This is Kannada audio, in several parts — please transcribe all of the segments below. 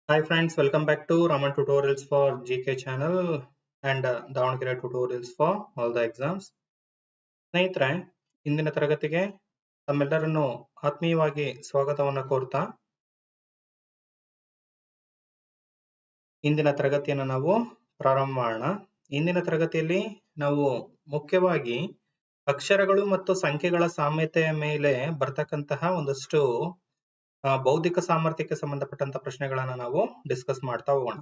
Hi friends, welcome back to Raman Tutorials for GK channel and Davangere tutorials for all the exams. ಸ್ನೇಹಿತರೆ, ಇಂದಿನ ತರಗತಿಗೆ ತಮ್ಮೆಲ್ಲರನ್ನು ಆತ್ಮೀಯವಾಗಿ ಸ್ವಾಗತವನ್ನು ಕೋರ್ತಾ ಇಂದಿನ ತರಗತಿಯನ್ನು ನಾವು ಪ್ರಾರಂಭ ಮಾಡೋಣ. ಇಂದಿನ ತರಗತಿಯಲ್ಲಿ ನಾವು ಮುಖ್ಯವಾಗಿ ಅಕ್ಷರಗಳು ಮತ್ತು ಸಂಖ್ಯೆಗಳ ಸಾಮ್ಯತೆಯ ಮೇಲೆ ಬರ್ತಕ್ಕಂತಹ ಒಂದಷ್ಟು ಬೌದ್ಧಿಕ ಸಾಮರ್ಥ್ಯಕ್ಕೆ ಸಂಬಂಧಪಟ್ಟಂತ ಪ್ರಶ್ನೆಗಳನ್ನ ನಾವು ಡಿಸ್ಕಸ್ ಮಾಡ್ತಾ ಹೋಗೋಣ.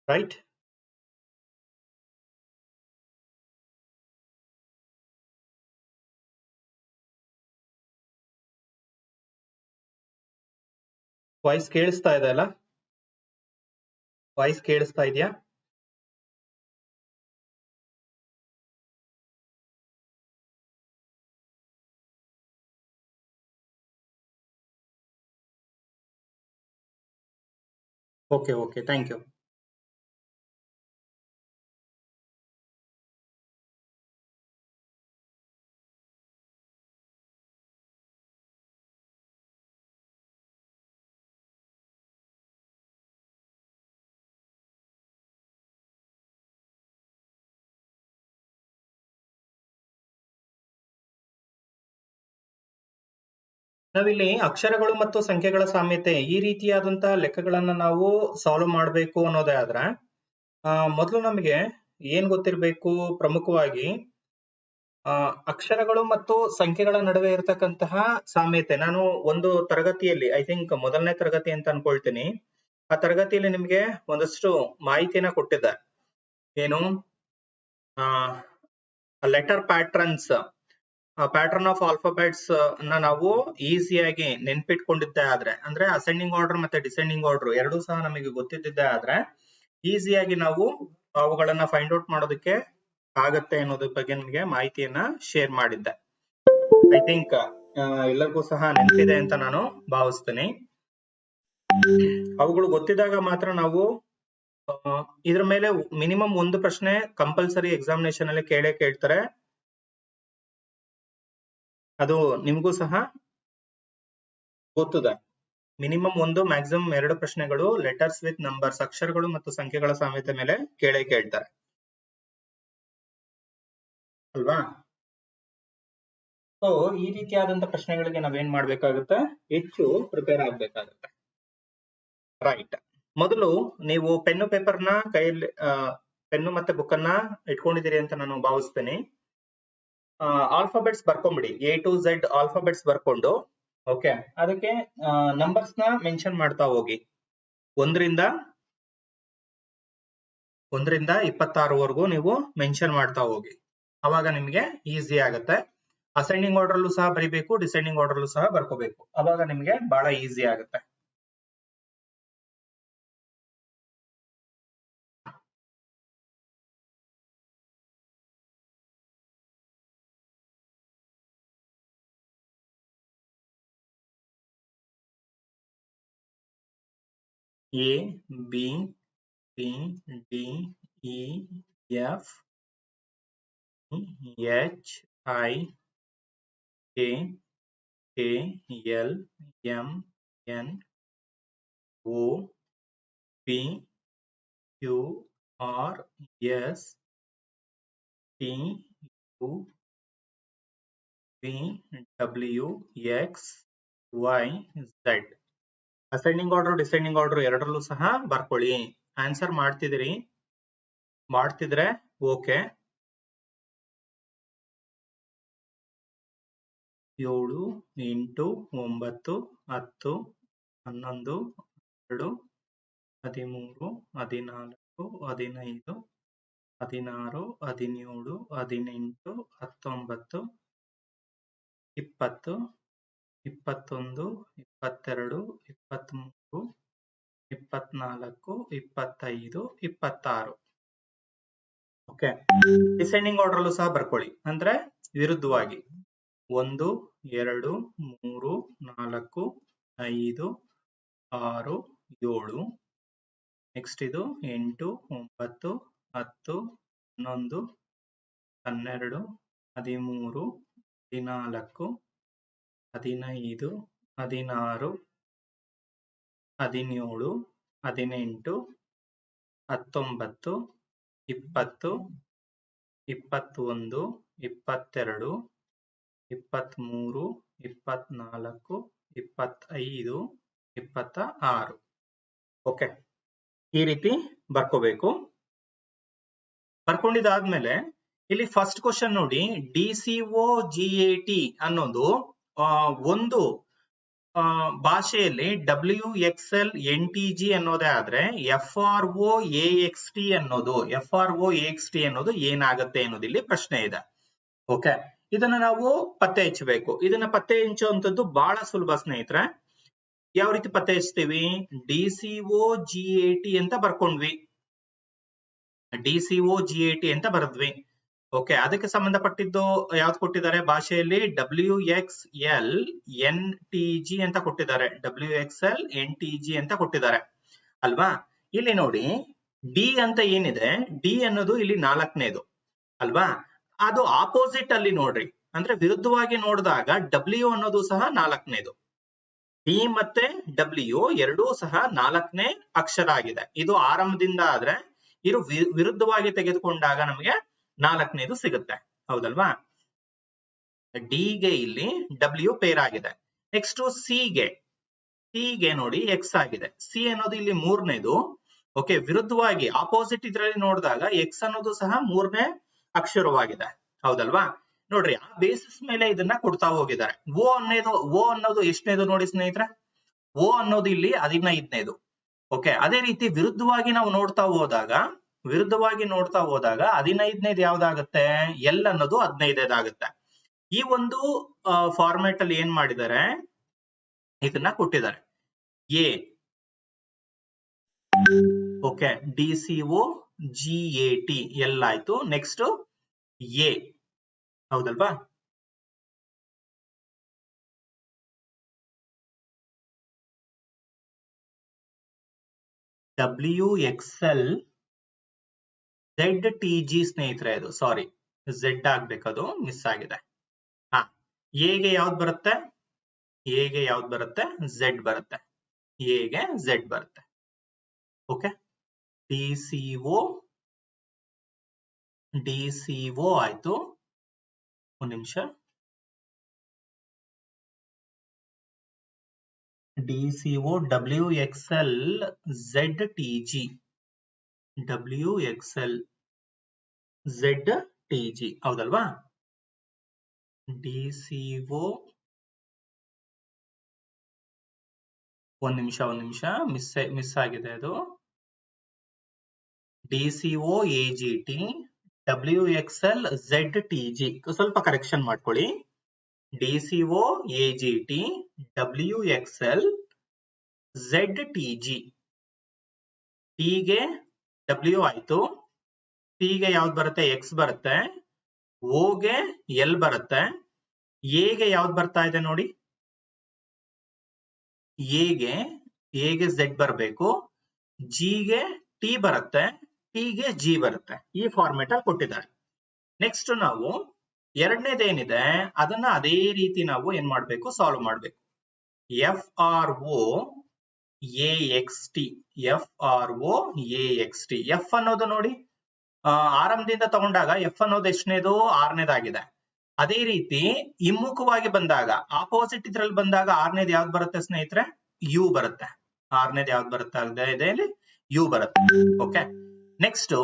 ರೈಟ್? ವಾಯ್ಸ್ ಕೇಳಿಸ್ತಾ ಇದೆ ಅಲ್ಲ? ವಾಯ್ಸ್ ಕೇಳಿಸ್ತಾ ಇದೆಯಾ? Okay, thank you. ನಾವಿಲ್ಲಿ ಅಕ್ಷರಗಳು ಮತ್ತು ಸಂಖ್ಯೆಗಳ ಸಾಮ್ಯತೆ ಈ ರೀತಿಯಾದಂತಹ ಲೆಕ್ಕಗಳನ್ನ ನಾವು ಸಾಲ್ವ್ ಮಾಡಬೇಕು ಅನ್ನೋದೇ ಆದ್ರೆ ಮೊದಲು ನಮಗೆ ಏನ್ ಗೊತ್ತಿರಬೇಕು? ಪ್ರಮುಖವಾಗಿ ಅಕ್ಷರಗಳು ಮತ್ತು ಸಂಖ್ಯೆಗಳ ನಡುವೆ ಇರತಕ್ಕಂತಹ ಸಾಮ್ಯತೆ. ನಾನು ಒಂದು ತರಗತಿಯಲ್ಲಿ, ಐ ಥಿಂಕ್ ಮೊದಲನೇ ತರಗತಿ ಅಂತ ಅನ್ಕೊಳ್ತೀನಿ, ಆ ತರಗತಿಯಲ್ಲಿ ನಿಮ್ಗೆ ಒಂದಷ್ಟು ಮಾಹಿತಿಯನ್ನ ಕೊಟ್ಟಿದ್ದೆ. ಏನು? Letter patterns, pattern of alphabets ನಾವು ಈಸಿಯಾಗಿ ನೆನ್ಪಿಟ್ಕೊಂಡಿದ್ದೆ ಆದ್ರೆ, ಅಂದ್ರೆ ಅಸೆಂಡಿಂಗ್ ಆರ್ಡರ್ ಮತ್ತೆ ಡಿಸೆಂಡಿಂಗ್ ಆರ್ಡರ್ ಎರಡೂ ಸಹ ನಮಗೆ ಗೊತ್ತಿದ್ದಿದ್ದೆ ಆದ್ರೆ ಈಸಿಯಾಗಿ ನಾವು ಅವುಗಳನ್ನ ಫೈಂಡ್ ಔಟ್ ಮಾಡೋದಕ್ಕೆ ಆಗತ್ತೆ ಅನ್ನೋದ್ರ ಬಗ್ಗೆ ನಿಮಗೆ ಮಾಹಿತಿಯನ್ನ ಶೇರ್ ಮಾಡಿದ್ದೆ. ಐ ಥಿಂಕ್ ಎಲ್ಲರಿಗೂ ಸಹ ನೆನಪಿದೆ ಅಂತ ನಾನು ಭಾವಿಸ್ತೀನಿ. ಅವುಗಳು ಗೊತ್ತಿದ್ದಾಗ ಮಾತ್ರ ನಾವು ಇದ್ರ ಮೇಲೆ ಮಿನಿಮಮ್ ಒಂದು ಪ್ರಶ್ನೆ ಕಂಪಲ್ಸರಿ ಎಕ್ಸಾಮಿನೇಷನ್ ಅಲ್ಲಿ ಕೇಳ್ತಾರೆ. ಅದು ನಿಮಗೂ ಸಹ ಗೊತ್ತಿದೆ. ಮಿನಿಮಮ್ ಒಂದು, ಮ್ಯಾಕ್ಸಿಮಮ್ ಎರಡು ಪ್ರಶ್ನೆಗಳು ಲೆಟರ್ಸ್ ವಿತ್ ನಂಬರ್ಸ್, ಅಕ್ಷರಗಳು ಮತ್ತು ಸಂಖ್ಯೆಗಳ ಸಾಮ್ಯತೆ ಮೇಲೆ ಕೇಳ್ತಾರೆ ಅಲ್ವಾ? ಸೊ ಈ ರೀತಿಯಾದಂತ ಪ್ರಶ್ನೆಗಳಿಗೆ ನಾವೇನ್ ಮಾಡ್ಬೇಕಾಗುತ್ತೆ? ಹೆಚ್ಚು ಪ್ರಿಪೇರ್ ಆಗ್ಬೇಕಾಗುತ್ತೆ. ರೈಟ್. ಮೊದಲು ನೀವು ಪೆನ್ನು ಪೇಪರ್ನ ಕೈಯಲ್ಲಿ, ಪೆನ್ನು ಮತ್ತೆ ಬುಕ್ ಅನ್ನ ಇಟ್ಕೊಂಡಿದ್ದೀರಿ ಅಂತ ನಾನು ಭಾವಿಸ್ತೇನೆ. ಆಲ್ಫಾಬೆಟ್ಸ್ ಬರ್ಕೊಂಬಿಡಿ, A to Z ಆಲ್ಫಾಬೆಟ್ಸ್ ಬರ್ಕೊಂಡು, ಓಕೆ, ಅದಕ್ಕೆ ನಂಬರ್ಸ್ ನ ಮೆನ್ಷನ್ ಮಾಡ್ತಾ ಹೋಗಿ. 1ರಿಂದ 26ವರೆಗೂ ನೀವು ಮೆನ್ಷನ್ ಮಾಡ್ತಾ ಹೋಗಿ. ಅವಾಗ ನಿಮ್ಗೆ ಈಸಿ ಆಗುತ್ತೆ. ಅಸೆಂಡಿಂಗ್ ಆರ್ಡರ್ ಅಲ್ಲೂ ಸಹ ಬರಿಬೇಕು, ಡಿಸೆಂಡಿಂಗ್ ಆರ್ಡರ್ ಅಲ್ಲೂ ಸಹ ಬರ್ಕೋಬೇಕು. ಅವಾಗ ನಿಮ್ಗೆ ಬಹಳ ಈಸಿ ಆಗುತ್ತೆ. A, B, C, D, E, F, H, I, K, L, M, N, O, P, Q, R, S, T, U, V, W, X, Y, Z. Ascending order, descending order ಎರಡರಲ್ಲೂ ಸಹ ಬರ್ಕೊಳ್ಳಿ. ಆನ್ಸರ್ ಮಾಡ್ತಿದ್ರೆ ಓಕೆ. 7, 8, 9, 10, 11, 12, 13, 14, 15, 16, 17, 18, 19, 20, 21, 22, 23, 24, 25, 26. ಓಕೆ. ಡಿಸೆಂಡಿಂಗ್ ಆರ್ಡರ್ ಅಲ್ಲೂ ಸಹ ಬರ್ಕೊಳ್ಳಿ, ಅಂದ್ರೆ ವಿರುದ್ಧವಾಗಿ 1, 2, 3, 4, 5, 6, 7. ನೆಕ್ಸ್ಟ್ ಇದು 8, 9, 10, 11, 12, 13, 14, 15, 16, 17, 18, 19, 20, 21, 22, 23, 24, 25, 26. ಓಕೆ, ಈ ರೀತಿ ಬರ್ಕೋಬೇಕು. ಬರ್ಕೊಂಡಿದ್ದಾದ್ಮೇಲೆ ಇಲ್ಲಿ ಫಸ್ಟ್ ಕ್ವಶನ್ ನೋಡಿ, DCOGAT ಅನ್ನೋದು ಒಂದು ಭಾಷೆಯಲ್ಲಿ WXL NTG ಅನ್ನೋದೇ ಆದ್ರೆ FROAXT ಅನ್ನೋದು ಏನಾಗುತ್ತೆ ಅನ್ನೋದು ಇಲ್ಲಿ ಪ್ರಶ್ನೆ ಇದೆ. ಓಕೆ, ಇದನ್ನ ನಾವು ಪತ್ತೆ ಹಚ್ಚಬೇಕು. ಇದನ್ನ ಪತ್ತೆ ಹಚ್ಚುವಂತದ್ದು ಬಹಳ ಸುಲಭ ಸ್ನೇಹಿತರೆ. ಯಾವ ರೀತಿ ಪತ್ತೆ ಹಚ್ತೀವಿ? DCOGAT ಅಂತ ಬರ್ಕೊಂಡ್ವಿ, DCOGAT ಅಂತ ಬರೆದ್ವಿ. ಓಕೆ, ಅದಕ್ಕೆ ಸಂಬಂಧಪಟ್ಟಿದ್ದು ಯಾವ್ದು ಕೊಟ್ಟಿದ್ದಾರೆ ಭಾಷೆಯಲ್ಲಿ? WXL NTG ಅಂತ ಕೊಟ್ಟಿದ್ದಾರೆ, WXL NTG ಅಂತ ಕೊಟ್ಟಿದ್ದಾರೆ ಅಲ್ವಾ? ಇಲ್ಲಿ ನೋಡಿ, ಡಿ ಅಂತ ಏನಿದೆ, ಡಿ ಅನ್ನೋದು ಇಲ್ಲಿ 4ನೇದು ಅಲ್ವಾ? ಅದು ಆಪೋಸಿಟ್ ಅಲ್ಲಿ ನೋಡ್ರಿ, ಅಂದ್ರೆ ವಿರುದ್ಧವಾಗಿ ನೋಡಿದಾಗ W ಅನ್ನೋದು ಸಹ 4ನೇದು. ಡಿ ಮತ್ತೆ W ಎರಡೂ ಸಹ 4ನೇ ಅಕ್ಷರ ಆಗಿದೆ. ಇದು ಆರಂಭದಿಂದ ಆದ್ರೆ ಇದು ವಿರುದ್ಧವಾಗಿ ತೆಗೆದುಕೊಂಡಾಗ ನಮಗೆ 4ನೇದು ಸಿಗುತ್ತೆ, ಹೌದಲ್ವಾ? ಡಿ ಗೆ ಇಲ್ಲಿ W ಪೇರ್ ಆಗಿದೆ. ನೆಕ್ಸ್ಟ್ ಸಿ ಗೆ ನೋಡಿ X ಆಗಿದೆ. ಸಿ ಅನ್ನೋದು ಇಲ್ಲಿ 3ನೇದು. ಓಕೆ, ವಿರುದ್ಧವಾಗಿ ಆಪೋಸಿಟ್ ಇದ್ರಲ್ಲಿ ನೋಡಿದಾಗ X ಅನ್ನೋದು ಸಹ 3ನೇ ಅಕ್ಷರವಾಗಿದೆ, ಹೌದಲ್ವಾ? ನೋಡ್ರಿ, ಆ ಬೇಸಿಸ್ ಮೇಲೆ ಇದನ್ನ ಕೊಡ್ತಾ ಹೋಗಿದ್ದಾರೆ. ಓ ಅನ್ನೋದು ಎಷ್ಟನೇದು ನೋಡಿ ಸ್ನೇಹಿತರೆ? ಓ ಅನ್ನೋದು ಇಲ್ಲಿ 15ನೇದು. ಓಕೆ, ಅದೇ ರೀತಿ ವಿರುದ್ಧವಾಗಿ ನಾವು ನೋಡ್ತಾ ಹೋದಾಗ 15ನೇದು ಯಾವ್ದಾಗುತ್ತೆ? ಎಲ್ ಅನ್ನೋದು 15ನೇದಾಗುತ್ತೆ. ಈ ಒಂದು ಫಾರ್ಮ್ಯಾಟ್ ಅಲ್ಲಿ ಏನ್ ಮಾಡಿದ್ದಾರೆ, ಇದನ್ನ ಕೊಟ್ಟಿದ್ದಾರೆ. ಎ, ಓಕೆ, DCOGAT ಎಲ್ ಆಯ್ತು. ನೆಕ್ಸ್ಟ್ ಎ, ಹೌದಲ್ವಾ? WXL ZTG ಸ್ನೇಹಿತರೆ, ಇದು ಸಾರಿ Z ಆಗ್ಬೇಕದು, ಮಿಸ್ ಆಗಿದೆ. ಎಗೆ ಯಾವ್ದು ಬರುತ್ತೆ? ಎಗೆ ಯಾವ್ದು ಬರುತ್ತೆ? Z ಬರುತ್ತೆ. ಎಗೆ Z ಬರುತ್ತೆ. ಓಕೆ, DCO ಆಯ್ತು. ಒಂದು ನಿಮಿಷ, DCO WXL ZTG, WXL ZTG ಹೌದಲ್ವಾ? DCO ಒಂದ್ ನಿಮಿಷ ಮಿಸ್ ಆಗಿದೆ ಅದು. DCOAGT WXL ZTG ಸ್ವಲ್ಪ ಕರೆಕ್ಷನ್ ಮಾಡ್ಕೊಳ್ಳಿ. DCOAGT WXL ZTG. T ಗೆ W ಆಯ್ತು, T ಗೆ ಯಾವ್ದು ಬರುತ್ತೆ? X ಬರುತ್ತೆ. O ಗೆ L ಬರುತ್ತೆ. A ಗೆ ಯಾವ್ದು ಬರ್ತಾ ಇದೆ ನೋಡಿ? A ಗೆ Z ಬರಬೇಕು. G ಗೆ T ಬರುತ್ತೆ, T ಗೆ G ಬರುತ್ತೆ. ಈ ಫಾರ್ಮೆಟ್ ಅಲ್ಲಿ ಕೊಟ್ಟಿದ್ದಾರೆ. ನೆಕ್ಸ್ಟ್ ನಾವು ಎರಡನೇದೇನಿದೆ ಅದನ್ನ ಅದೇ ರೀತಿ ನಾವು ಏನ್ ಮಾಡ್ಬೇಕು? ಸಾಲ್ವ್ ಮಾಡ್ಬೇಕು. FROAXT F ಅನ್ನೋದು ನೋಡಿ, ಆರಂಭದಿಂದ ತಗೊಂಡಾಗ F ಅನ್ನೋದು ಎಷ್ಟನೇದು? 6ನೇದಾಗಿದೆ. ಅದೇ ರೀತಿ ಹಿಮ್ಮುಖವಾಗಿ ಬಂದಾಗ, ಆಪೋಸಿಟ್ ಇದ್ರಲ್ಲಿ ಬಂದಾಗ 6ನೇದು ಯಾವ್ದು ಬರುತ್ತೆ ಸ್ನೇಹಿತರೆ? U ಬರುತ್ತೆ. 6ನೇದು ಯಾವ್ದು ಬರುತ್ತೆ? ಇಲ್ಲಿ U ಬರುತ್ತೆ. ಓಕೆ, ನೆಕ್ಸ್ಟ್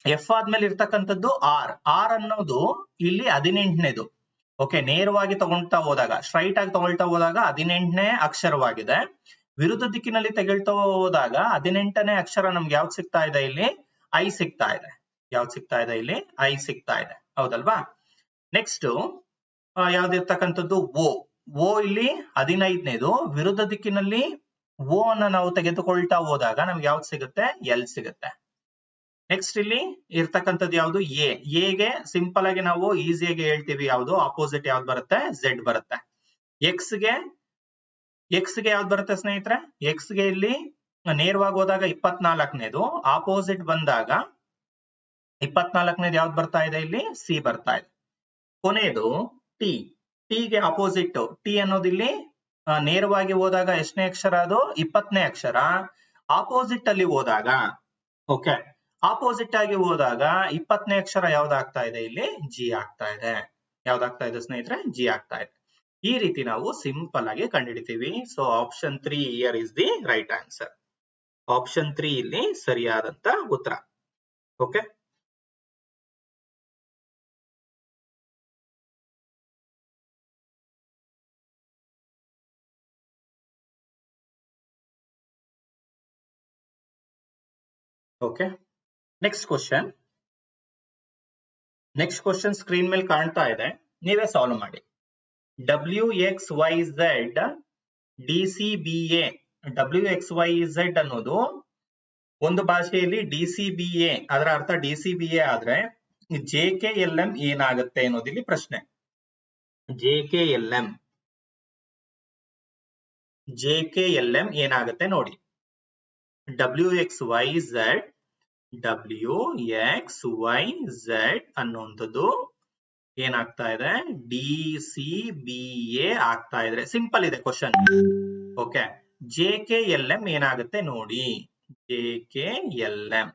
F ಆದ್ಮೇಲೆ ಇರ್ತಕ್ಕಂಥದ್ದು R ಅನ್ನೋದು ಇಲ್ಲಿ 18ನೇದು. ಓಕೆ, ನೇರವಾಗಿ ತಗೊಳ್ತಾ ಹೋದಾಗ, ಸ್ಟ್ರೈಟ್ ಆಗಿ ತಗೊಳ್ತಾ ಹೋದಾಗ 18ನೇ ಅಕ್ಷರವಾಗಿದೆ. ವಿರುದ್ಧ ದಿಕ್ಕಿನಲ್ಲಿ ತೆಗೆಳ್ತಾ ಹೋದಾಗ 18ನೇ ಅಕ್ಷರ ನಮ್ಗೆ ಯಾವ್ದು ಸಿಗ್ತಾ ಇದೆ? ಇಲ್ಲಿ I ಸಿಗ್ತಾ ಇದೆ. ಯಾವ್ದು ಸಿಗ್ತಾ ಇದೆ? ಇಲ್ಲಿ I ಸಿಗ್ತಾ ಇದೆ, ಹೌದಲ್ವಾ? ನೆಕ್ಸ್ಟ್ ಯಾವ್ದಿರ್ತಕ್ಕಂಥದ್ದು? O ಇಲ್ಲಿ 15ನೇದು. ವಿರುದ್ಧ ದಿಕ್ಕಿನಲ್ಲಿ O ಅನ್ನ ನಾವು ತೆಗೆದುಕೊಳ್ತಾ ಹೋದಾಗ ನಮ್ಗೆ ಯಾವ್ದು ಸಿಗುತ್ತೆ? L ಸಿಗುತ್ತೆ. ನೆಕ್ಸ್ಟ್ ಇಲ್ಲಿ ಇರ್ತಕ್ಕಂಥದ್ದು ಯಾವ್ದು? ಎ ಗೆ ಸಿಂಪಲ್ ಆಗಿ ನಾವು ಈಸಿಯಾಗಿ ಹೇಳ್ತೀವಿ, ಯಾವ್ದು ಆಪೋಸಿಟ್ ಯಾವ್ದು ಬರುತ್ತೆ? Z ಬರುತ್ತೆ. X ಗೆ ಯಾವ್ದು ಬರುತ್ತೆ ಸ್ನೇಹಿತರೆ? X ಗೆ ಇಲ್ಲಿ ನೇರವಾಗಿ ಹೋದಾಗ 24ನೇದು. ಆಪೋಸಿಟ್ ಬಂದಾಗ 24ನೇದು ಯಾವ್ದು ಬರ್ತಾ ಇದೆ? ಇಲ್ಲಿ C ಬರ್ತಾ ಇದೆ. ಕೊನೆಯದು T ಗೆ ಅಪೋಸಿಟ್ T ಅನ್ನೋದು ಇಲ್ಲಿ ನೇರವಾಗಿ ಹೋದಾಗ ಎಷ್ಟನೇ ಅಕ್ಷರ ಅದು 20ನೇ ಅಕ್ಷರ. ಆಪೋಸಿಟ್ ಅಲ್ಲಿ ಹೋದಾಗ, ಓಕೆ, ಆಪೋಸಿಟ್ ಆಗಿ ಹೋದಾಗ 20ನೇ ಅಕ್ಷರ ಯಾವ್ದಾಗ್ತಾ ಇದೆ ಇಲ್ಲಿ? ಜಿ ಆಗ್ತಾ ಇದೆ. ಯಾವ್ದಾಗ್ತಾ ಇದೆ ಸ್ನೇಹಿತರೆ? ಜಿ ಆಗ್ತಾ ಇದೆ. ಈ ರೀತಿ ನಾವು ಸಿಂಪಲ್ ಆಗಿ ಕಂಡುಹಿಡಿತೀವಿ. So option 3 here is the right answer. Option 3 ಇಲ್ಲಿ ಸರಿಯಾದಂತ ಉತ್ತರ. Okay, okay. Next question. Next question screen ಮೇಲೆ ಕಾಣ್ತಾ ಇದೆ, ನೀವೇ ಸಾಲ್ವ್ ಮಾಡಿ. WXYZ DCBA. WXYZ ಅನ್ನೋದು ಒಂದು ಭಾಷೆಯಲ್ಲಿ DCBA, ಅದರ ಅರ್ಥ DCBA ಆದ್ರೆ JKLM ಏನಾಗುತ್ತೆ ಅನ್ನೋದಿಲ್ಲಿ ಪ್ರಶ್ನೆ. JKLM ಏನಾಗುತ್ತೆ ನೋಡಿ. WXYZ ಅನ್ನುವಂಥದ್ದು ಏನಾಗ್ತಾ ಇದೆ? DCBA ಆಗ್ತಾ ಇದೆ. ಸಿಂಪಲ್ ಇದೆ ಕ್ವಶನ್. ಓಕೆ, JKLM ಏನಾಗುತ್ತೆ ನೋಡಿ. JKLM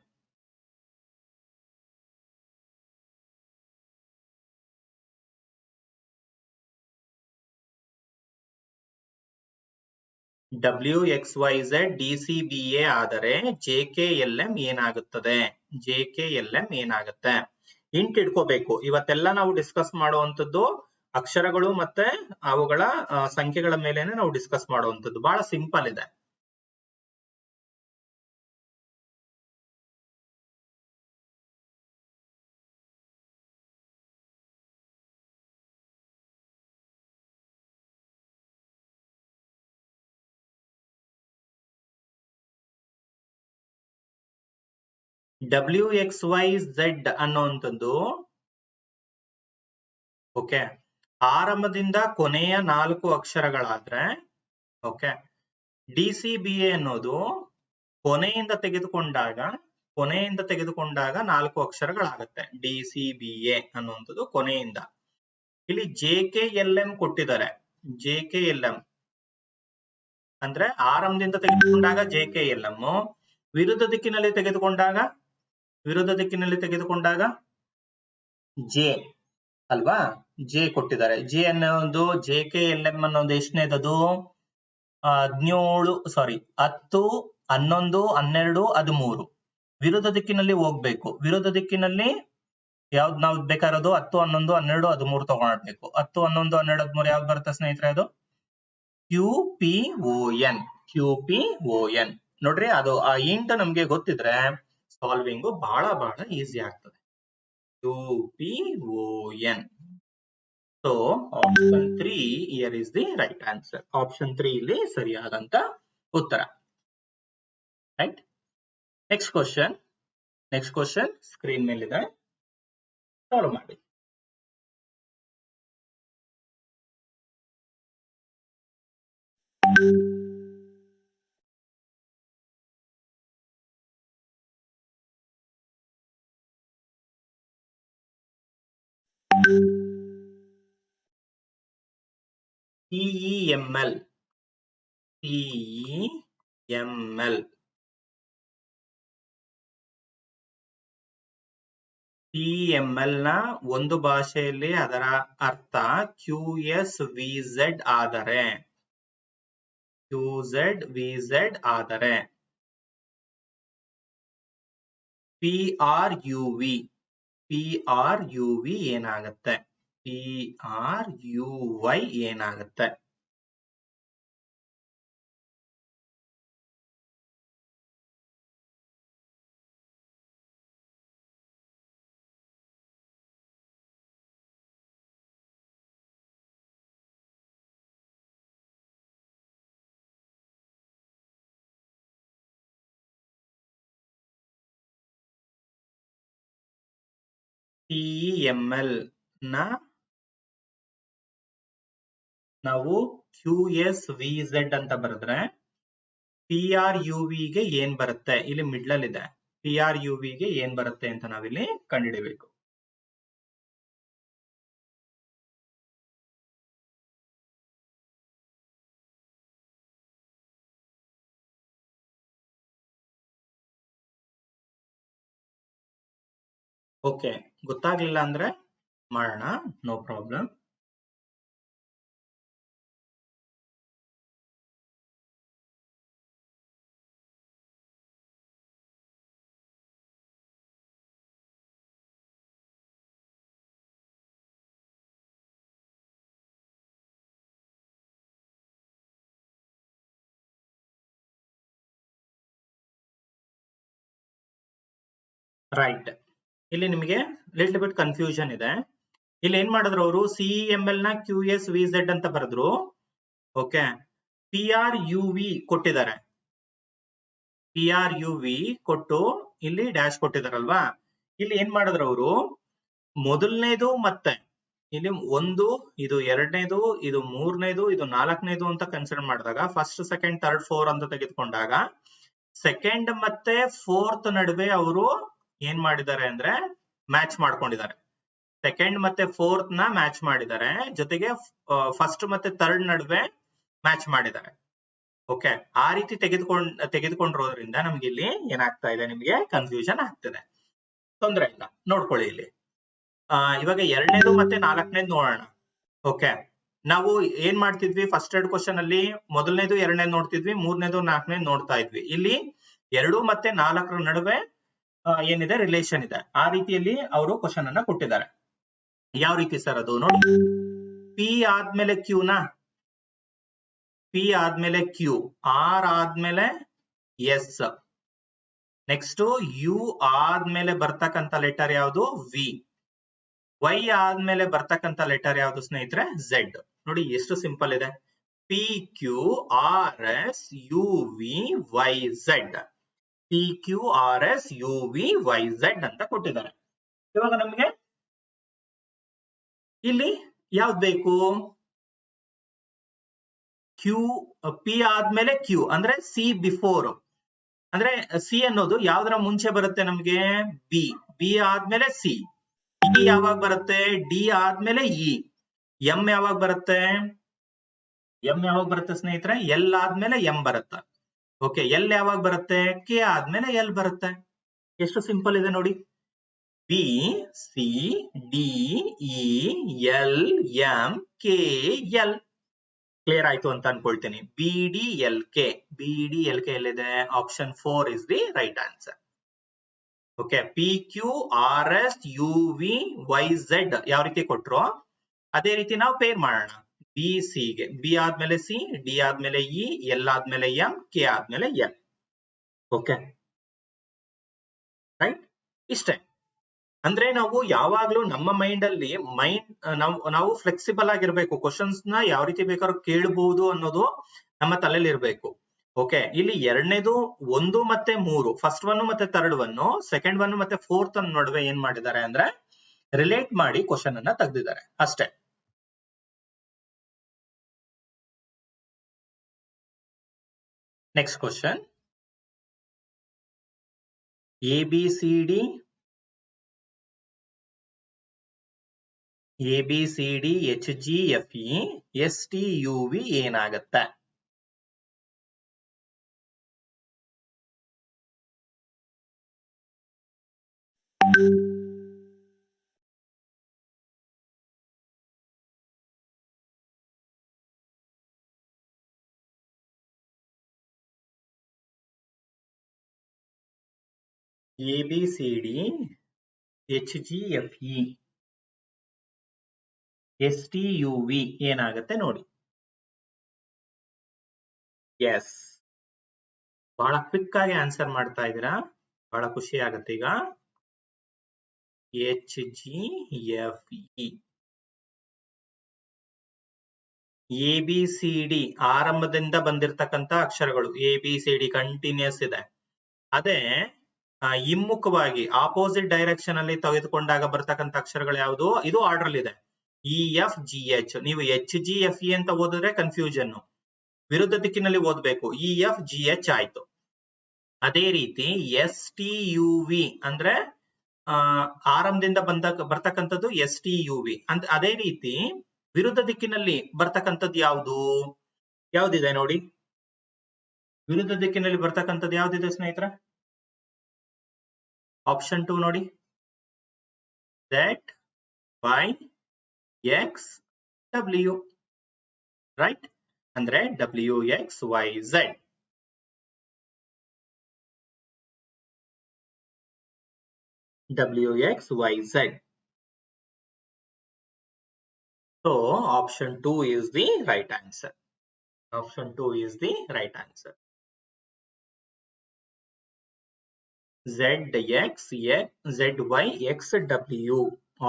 WXYZ DCBA ಆದರೆ JKLM ಏನಾಗುತ್ತದೆ? JKLM ಏನಾಗುತ್ತೆ? ಇಂಟ್ ಇಟ್ಕೋಬೇಕು. ಇವತ್ತೆಲ್ಲ ನಾವು ಡಿಸ್ಕಸ್ ಮಾಡುವಂತದ್ದು ಅಕ್ಷರಗಳು ಮತ್ತೆ ಅವುಗಳ ಸಂಖ್ಯೆಗಳ ಮೇಲೆನೆ ನಾವು ಡಿಸ್ಕಸ್ ಮಾಡುವಂತದ್ದು. ಬಹಳ ಸಿಂಪಲ್ ಇದೆ. WXYZ ಅನ್ನುವಂಥದ್ದು ಓಕೆ ಆರಂಭದಿಂದ ಕೊನೆಯ 4 ಅಕ್ಷರಗಳಾದ್ರೆ, ಓಕೆ, DCBA ಅನ್ನೋದು ಕೊನೆಯಿಂದ ತೆಗೆದುಕೊಂಡಾಗ 4 ಅಕ್ಷರಗಳಾಗತ್ತೆ. DCBA ಅನ್ನುವಂಥದ್ದು ಕೊನೆಯಿಂದ. ಇಲ್ಲಿ JKLM ಕೊಟ್ಟಿದ್ದಾರೆ. JKLM ಅಂದ್ರೆ ಆರಂಭದಿಂದ ತೆಗೆದುಕೊಂಡಾಗ JKLM, ವಿರುದ್ಧ ದಿಕ್ಕಿನಲ್ಲಿ ತೆಗೆದುಕೊಂಡಾಗ ಜೆ ಅಲ್ವಾ? ಜೆ ಕೊಟ್ಟಿದ್ದಾರೆ. ಜೆ ಅನ್ನೋದು JKLM ಅನ್ನೋದು ಎಷ್ಟನೇದದು? 10, 11, 12, 13. ವಿರುದ್ಧ ದಿಕ್ಕಿನಲ್ಲಿ ಹೋಗ್ಬೇಕು. ವಿರುದ್ಧ ದಿಕ್ಕಿನಲ್ಲಿ ಯಾವ್ದು ನಾವು ಬೇಕಾಗಿರೋದು? 10, 11, 12, 13 ತಗೊಳ್ಬೇಕು. 10, 11, 12, 13 ಯಾವ್ದು ಬರುತ್ತೆ ಸ್ನೇಹಿತರೆ? ಅದು QPON. ನೋಡ್ರಿ, ಅದು ಆ ಇಂಟ್ ನಮ್ಗೆ ಗೊತ್ತಿದ್ರೆ ಸಾಲ್ವಿಂಗ್ ಬಹಳ ಈಸಿ ಆಗ್ತದೆ. QPON. So option 3 here is the right answer. Option 3 ಇಲ್ಲಿ ಸರಿಯಾದಂತ ಉತ್ತರ. ರೈಟ್. ನೆಕ್ಸ್ಟ್ ಕ್ವಶನ್ ಸ್ಕ್ರೀನ್ ಮೇಲಿದೆ, ಸಾಲ್ವ್ ಮಾಡಿ. TEML ನ ಒಂದು ಭಾಷೆಯಲ್ಲಿ ಅದರ ಅರ್ಥ QSVZ ಆದರೆ PRUV ಏನಾಗುತ್ತೆ? PRUY ಏನಾಗುತ್ತೆ? TEML ನ ನಾವು QSVZ ಅಂತ ಬರೆದ್ರೆ PRUV ಗೆ ಏನ್ ಬರುತ್ತೆ? ಇಲ್ಲಿ ಮಿಡ್ಲ್ ಇದೆ. PRUV ಗೆ ಏನ್ ಬರುತ್ತೆ ಅಂತ ನಾವಿಲ್ಲಿ ಕಂಡುಹಿಡಿಬೇಕು. ಓಕೆ, ಗೊತ್ತಾಗ್ಲಿಲ್ಲ ಅಂದ್ರೆ ಮಾಡೋಣ, ನೋ ಪ್ರಾಬ್ಲಮ್. ರೈಟ್, ಇಲ್ಲಿ ನಿಮಗೆ ಲಿಟಲ್ ಬಿಟ್ ಕನ್ಫ್ಯೂಷನ್ ಇದೆ. ಇಲ್ಲಿ ಏನ್ ಮಾಡಿದ್ರು ಅವರು, CEML ನ QSVZ ಅಂತ ಬರೆದ್ರು. ಓಕೆ, PRUV ಕೊಟ್ಟಿದ್ದಾರೆ. PRUV ಕೊಟ್ಟು ಇಲ್ಲಿ ಡ್ಯಾಶ್ ಕೊಟ್ಟಿದಾರಲ್ವಾ. ಇಲ್ಲಿ ಏನ್ ಮಾಡಿದ್ರು ಅವರು, ಮೊದಲನೇದು ಮತ್ತೆ ಇಲ್ಲಿ ಒಂದು, ಇದು ಎರಡನೇದು, ಇದು ಮೂರನೇದು, ಇದು ನಾಲ್ಕನೇದು ಅಂತ ಕನ್ಸಿಡರ್ ಮಾಡಿದಾಗ, ಫಸ್ಟ್ ಸೆಕೆಂಡ್ ಥರ್ಡ್ ಫೋರ್ ಅಂತ ತೆಗೆದುಕೊಂಡಾಗ ಸೆಕೆಂಡ್ ಮತ್ತೆ ಫೋರ್ತ್ ನಡುವೆ ಅವರು ಏನ್ ಮಾಡಿದ್ದಾರೆ ಅಂದ್ರೆ ಮ್ಯಾಚ್ ಮಾಡ್ಕೊಂಡಿದ್ದಾರೆ. ಸೆಕೆಂಡ್ ಮತ್ತೆ ಫೋರ್ತ್ ನ ಮ್ಯಾಚ್ ಮಾಡಿದ್ದಾರೆ, ಜೊತೆಗೆ ಫಸ್ಟ್ ಮತ್ತೆ ಥರ್ಡ್ ನಡುವೆ ಮ್ಯಾಚ್ ಮಾಡಿದ್ದಾರೆ. ಓಕೆ, ಆ ರೀತಿ ತೆಗೆದುಕೊಂಡಿರೋದ್ರಿಂದ ನಮ್ಗೆ ಇಲ್ಲಿ ಏನಾಗ್ತಾ ಇದೆ, ನಿಮ್ಗೆ ಕನ್ಫ್ಯೂಷನ್ ಆಗ್ತಿದೆ. ತೊಂದ್ರೆ ಇಲ್ಲ, ನೋಡ್ಕೊಳ್ಳಿ ಇಲ್ಲಿ. ಇವಾಗ ಎರಡನೇದು ಮತ್ತೆ ನಾಲ್ಕನೇದು ನೋಡೋಣ. ಓಕೆ, ನಾವು ಏನ್ ಮಾಡ್ತಿದ್ವಿ, ಫಸ್ಟ್ ಎರಡು ಕ್ವಶನ್ ಅಲ್ಲಿ ಮೊದಲನೇದು ಎರಡನೇದು ನೋಡ್ತಿದ್ವಿ, ಮೂರನೇದು ನಾಲ್ಕನೇದು ನೋಡ್ತಾ ಇದ್ವಿ. ಇಲ್ಲಿ 2 ಮತ್ತೆ 4 ನಡುವೆ ಏನಿದೆ, ರಿಲೇಷನ್ ಇದೆ. ಆ ರೀತಿಯಲ್ಲಿ ಅವರು ಕ್ವಶನ್ ಅನ್ನ ಕೊಟ್ಟಿದ್ದಾರೆ. ಯಾವ ರೀತಿ ಸರ್ ಅದು ನೋಡಿ, P ಆದ್ಮೇಲೆ Q ನ, P ಆದ್ಮೇಲೆ Q, R ಆದ್ಮೇಲೆ S, ನೆಕ್ಸ್ಟ್ U ಆದ್ಮೇಲೆ ಬರ್ತಕ್ಕಂತ ಲೆಟರ್ ಯಾವುದು, V, Y ಆದ್ಮೇಲೆ ಬರ್ತಕ್ಕಂತ ಲೆಟರ್ ಯಾವುದು ಸ್ನೇಹಿತರೆ, Z. ನೋಡಿ ಎಷ್ಟು ಸಿಂಪಲ್ ಇದೆ, PQ RS UV YZ, PQ RS UV YZ ಅಂತ ಕೊಟ್ಟಿದ್ದಾರೆ. ಇವಾಗ ನಮ್ಗೆ ಇಲ್ಲಿ ಯಾವ್ದು ಬೇಕು, P ಆದ್ಮೇಲೆ Q ಅಂದ್ರೆ C ಬಿಫೋರ್, ಅಂದ್ರೆ C ಅನ್ನೋದು ಯಾವ್ದರ ಮುಂಚೆ ಬರುತ್ತೆ ನಮ್ಗೆ, B ಆದ್ಮೇಲೆ C, E ಯಾವಾಗ ಬರುತ್ತೆ, D ಆದ್ಮೇಲೆ E, M ಯಾವಾಗ ಬರುತ್ತೆ, ಸ್ನೇಹಿತರೆ, L ಆದ್ಮೇಲೆ M ಬರುತ್ತೆ. ಓಕೆ, L ಯಾವಾಗ ಬರುತ್ತೆ, K ಆದ್ಮೇಲೆ L ಬರುತ್ತೆ. ಎಷ್ಟು ಸಿಂಪಲ್ ಇದೆ ನೋಡಿ, B C D E L M K L. Clear ಆಯ್ತು ಅಂತ ಅನ್ಕೊಳ್ತೀನಿ. BDLK ಎಲ್ಲಿದೆ, option 4 is the right answer. Okay, PQ RS UV YZ ಯಾವ ರೀತಿ ಕೊಟ್ರು ಅದೇ ರೀತಿ ನಾವು ಪೇರ್ ಮಾಡೋಣ. BC ಗೆ B ಆದ್ಮೇಲೆ C, D ಆದ್ಮೇಲೆ E, L ಆದ್ಮೇಲೆ M, K ಆದ್ಮೇಲೆ L. ಓಕೆ ರೈಟ್, ಇಷ್ಟೇ. ಅಂದ್ರೆ ನಾವು ಯಾವಾಗ್ಲೂ ನಮ್ಮ ಮೈಂಡ್ ಅಲ್ಲಿ ನಾವು ಫ್ಲೆಕ್ಸಿಬಲ್ ಆಗಿರ್ಬೇಕು. ಕ್ವಶನ್ಸ್ ನ ಯಾವ ರೀತಿ ಬೇಕಾದ್ರೂ ಕೇಳಬಹುದು ಅನ್ನೋದು ನಮ್ಮ ತಲೆಯಲ್ಲಿ ಇರ್ಬೇಕು. ಓಕೆ, ಇಲ್ಲಿ ಎರಡನೇದು 1 ಮತ್ತೆ 3, ಫಸ್ಟ್ ಒನ್ ಮತ್ತೆ ಥರ್ಡ್ ಒನ್, ಸೆಕೆಂಡ್ ಒನ್ ಮತ್ತೆ ಫೋರ್ತ್ ಅನ್ನ ನಡುವೆ ಏನ್ ಮಾಡಿದ್ದಾರೆ ಅಂದ್ರೆ ರಿಲೇಟ್ ಮಾಡಿ ಕ್ವಶನ್ ಅನ್ನ ತೆಗೆದಿದ್ದಾರೆ ಅಷ್ಟೇ. Next question, ABCD HGFE STUV ಏನಾಗತ್ತೆ, ABCD HGFE STUV ಏನಾಗತ್ತೆ ನೋಡಿ. ಎಸ್, ಬಹಳ ಕ್ವಿಕ್ ಆಗಿ ಆನ್ಸರ್ ಮಾಡ್ತಾ ಇದ್ದೀರಾ, ಬಹಳ ಖುಷಿ ಆಗುತ್ತೆ. ಈಗ HGFE ABCD ಆರಂಭದಿಂದ ಬಂದಿರತಕ್ಕಂತ ಅಕ್ಷರಗಳು, ABCD ಕಂಟಿನ್ಯೂಸ್ ಇದೆ. ಅದೇ ಹಿಮ್ಮುಖವಾಗಿ ಆಪೋಸಿಟ್ ಡೈರೆಕ್ಷನ್ ಅಲ್ಲಿ ತೆಗೆದುಕೊಂಡಾಗ ಬರ್ತಕ್ಕಂಥ ಅಕ್ಷರಗಳು ಯಾವುದು, ಇದು ಆರ್ಡರ್ ಇದೆ, EFGH. ನೀವು HGFE ಅಂತ ಓದಿದ್ರೆ ಕನ್ಫ್ಯೂಷನ್, ವಿರುದ್ಧ ದಿಕ್ಕಿನಲ್ಲಿ ಓದ್ಬೇಕು, EFGH ಆಯ್ತು. ಅದೇ ರೀತಿ STUV ಅಂದ್ರೆ ಆರಂಭದಿಂದ ಬರ್ತಕ್ಕಂಥದ್ದು STUV ಅಂತ. ಅದೇ ರೀತಿ ವಿರುದ್ಧ ದಿಕ್ಕಿನಲ್ಲಿ ಬರ್ತಕ್ಕಂಥದ್ದು ಯಾವ್ದಿದೆ ನೋಡಿ, ವಿರುದ್ಧ ದಿಕ್ಕಿನಲ್ಲಿ ಬರ್ತಕ್ಕಂಥದ್ದು ಯಾವ್ದಿದೆ ಸ್ನೇಹಿತರೆ, ಆಪ್ಷನ್ 2 ನೋಡಿ, Z, Y, X, W, right? ಅಂದ್ರೆ W, X, Y, Z. W, X, Y, Z. So option 2 is the right answer. Option 2 is the right answer. Z, X, Z, Y, X, W.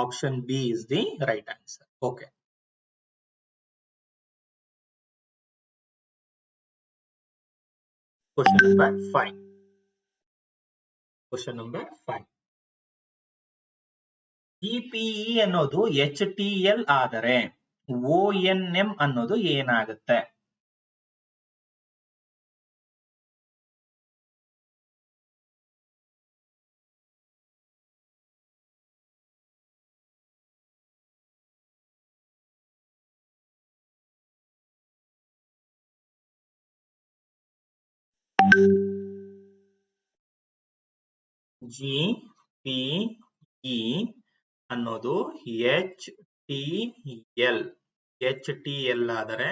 Option B is the right answer. Okay. Question number 5. Question number 5. GPE ಅನ್ನೋದು HTL ಆದರೆ ONM ಅನ್ನೋದು ಏನಾಗುತ್ತೆ? GPE ಅನ್ನೋದು HTL ಆದರೆ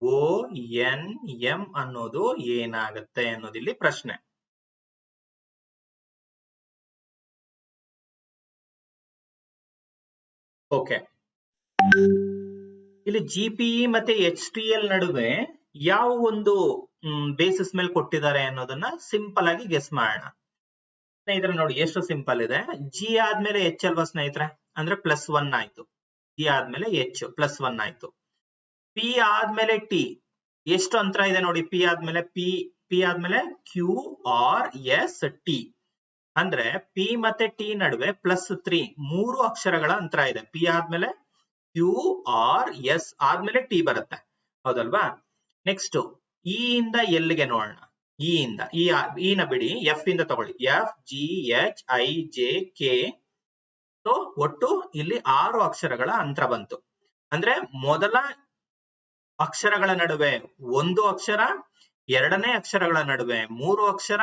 ONM ಅನ್ನೋದು ಏನಾಗುತ್ತೆ ಅನ್ನೋದಿಲ್ಲಿ ಪ್ರಶ್ನೆ. ಓಕೆ, ಇಲ್ಲಿ GPE ಮತ್ತೆ HTL ನಡುವೆ ಯಾವ ಒಂದು ಬೇಸಿಸ್ ಮೇಲೆ ಕೊಟ್ಟಿದ್ದಾರೆ ಅನ್ನೋದನ್ನ ಸಿಂಪಲ್ ಆಗಿ ಗೆಸ್ ಮಾಡೋಣ. ಸ್ನೇಹಿತರೆ ನೋಡಿ ಎಷ್ಟು ಸಿಂಪಲ್ ಇದೆ. G ಆದ್ಮೇಲೆ H ಅಲ್ವಾ ಸ್ನೇಹಿತರೆ, ಅಂದ್ರೆ +1 ಆಯ್ತು. G ಆದ್ಮೇಲೆ H +1 ಆಯ್ತು. P ಆದ್ಮೇಲೆ T ಎಷ್ಟು ಅಂತರ ಇದೆ ನೋಡಿ. P ಆದ್ಮೇಲೆ QRST ಅಂದ್ರೆ P ಮತ್ತೆ T ನಡುವೆ +3 ಮೂರು ಅಕ್ಷರಗಳ ಅಂತರ ಇದೆ. P ಆದ್ಮೇಲೆ QRS ಆದ್ಮೇಲೆ T ಬರುತ್ತೆ, ಹೌದಲ್ವಾ? ನೆಕ್ಸ್ಟ್ E ಇಂದ L ಗೆ ನೋಡೋಣ. E ಇಂದ E ನ ಬಿಡಿ, F ಇಂದ ತಗೊಳ್ಳಿ. F, G, H, I, J, K. So ಒಟ್ಟು ಇಲ್ಲಿ 6 ಅಕ್ಷರಗಳ ಅಂತರ ಬಂತು. ಅಂದ್ರೆ ಮೊದಲ ಅಕ್ಷರಗಳ ನಡುವೆ ಒಂದು ಅಕ್ಷರ, ಎರಡನೇ ಅಕ್ಷರಗಳ ನಡುವೆ 3 ಅಕ್ಷರ,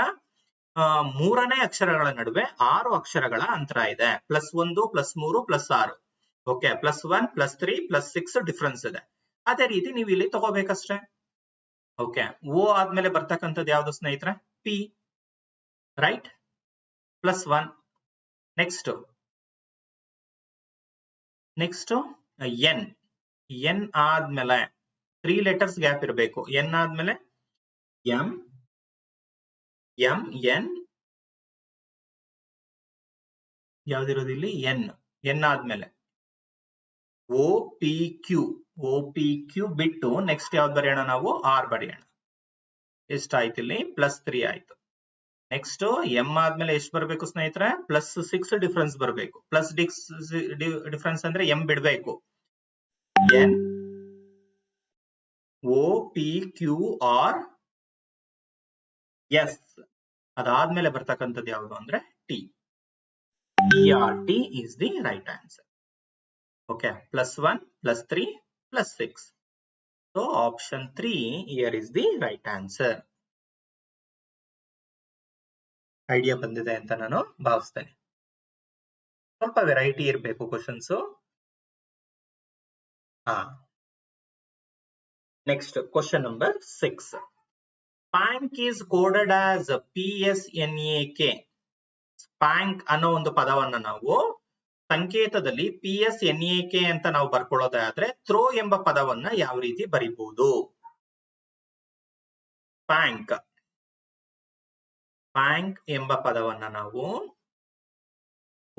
ಮೂರನೇ ಅಕ್ಷರಗಳ ನಡುವೆ 6 ಅಕ್ಷರಗಳ ಅಂತರ ಇದೆ. +1, +3, +6. ಓಕೆ, +1, +3, +6 ಡಿಫ್ರೆನ್ಸ್ ಇದೆ. ಅದೇ ರೀತಿ ನೀವು ಇಲ್ಲಿ ತಗೋಬೇಕಷ್ಟೇ. ಓಕೆ, O ಆದ್ಮೇಲೆ ಬರ್ತಕ್ಕಂಥದ್ದು ಯಾವ್ದು ಸ್ನೇಹಿತರೆ? P, right? +1. ನೆಕ್ಸ್ಟ್ N ಆದ್ಮೇಲೆ 3 ಲೆಟರ್ಸ್ ಗ್ಯಾಪ್ ಇರಬೇಕು. N ಆದ್ಮೇಲೆ M, N ಯಾವ್ದಿರೋದು ಇಲ್ಲಿ? N ಆದ್ಮೇಲೆ OPQ ಬಿಟ್ಟು ನೆಕ್ಸ್ಟ್ ಯಾವ್ದು ಬರೆಯೋಣ ನಾವು? R ಬರೆಯೋಣ. ಎಷ್ಟಾಯ್ತು ಇಲ್ಲಿ? +3 ಆಯ್ತು. ನೆಕ್ಸ್ಟ್ M ಆದ್ಮೇಲೆ ಎಷ್ಟು ಬರಬೇಕು ಸ್ನೇಹಿತರೆ? +6 ಡಿಫ್ರೆನ್ಸ್ ಬರಬೇಕು. ಡಿಫ್ರೆನ್ಸ್ ಅಂದ್ರೆ M ಬಿಡ್ಬೇಕು. N OPQR S. ಅದಾದ್ಮೇಲೆ ಬರ್ತಕ್ಕಂಥದ್ದು ಯಾವುದು ಅಂದ್ರೆ T. TRT is the right answer. Okay, +1, +3, +6. So option 3 here is the right answer. Idea ಬಂದಿದೆ ಅಂತ ನಾನು ಭಾವಿಸ್ತೇನೆ. ಸ್ವಲ್ಪ ವೆರೈಟಿ ಇರಬೇಕು questions. Next question number 6. ಸ್ಪ್ಯಾಂಕ್ is coded as PSNAK. ಸ್ಪ್ಯಾಂಕ್ ಅನ್ನೋ ಒಂದು ಪದವನ್ನ ನಾವು ಸಂಕೇತದಲ್ಲಿ PSNAK ಅಂತ ನಾವು ಬರ್ಕೊಳ್ಳೋದಾದ್ರೆ ಥ್ರೋ ಎಂಬ ಪದವನ್ನ ಯಾವ ರೀತಿ ಬರೀಬಹುದು? ಸ್ಪ್ಯಾಂಕ್ ಎಂಬ ಪದವನ್ನ ನಾವು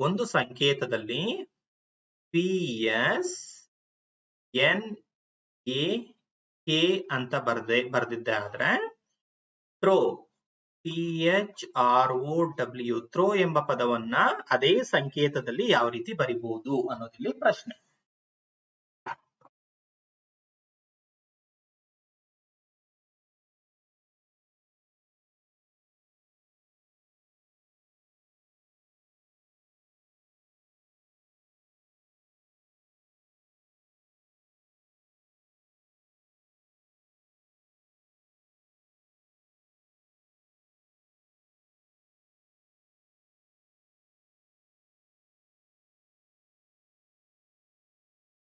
ಒಂದು ಸಂಕೇತದಲ್ಲಿ PSNAK ಅಂತ ಬರ್ದಿದ್ದೆ ಆದ್ರೆ ಥ್ರೋ THROW ಥ್ರೋ ಎಂಬ ಪದವನ್ನ ಅದೇ ಸಂಕೇತದಲ್ಲಿ ಯಾವ ರೀತಿ ಬರಿಬಹುದು ಅನ್ನೋದಿಲ್ಲಿ ಪ್ರಶ್ನೆ.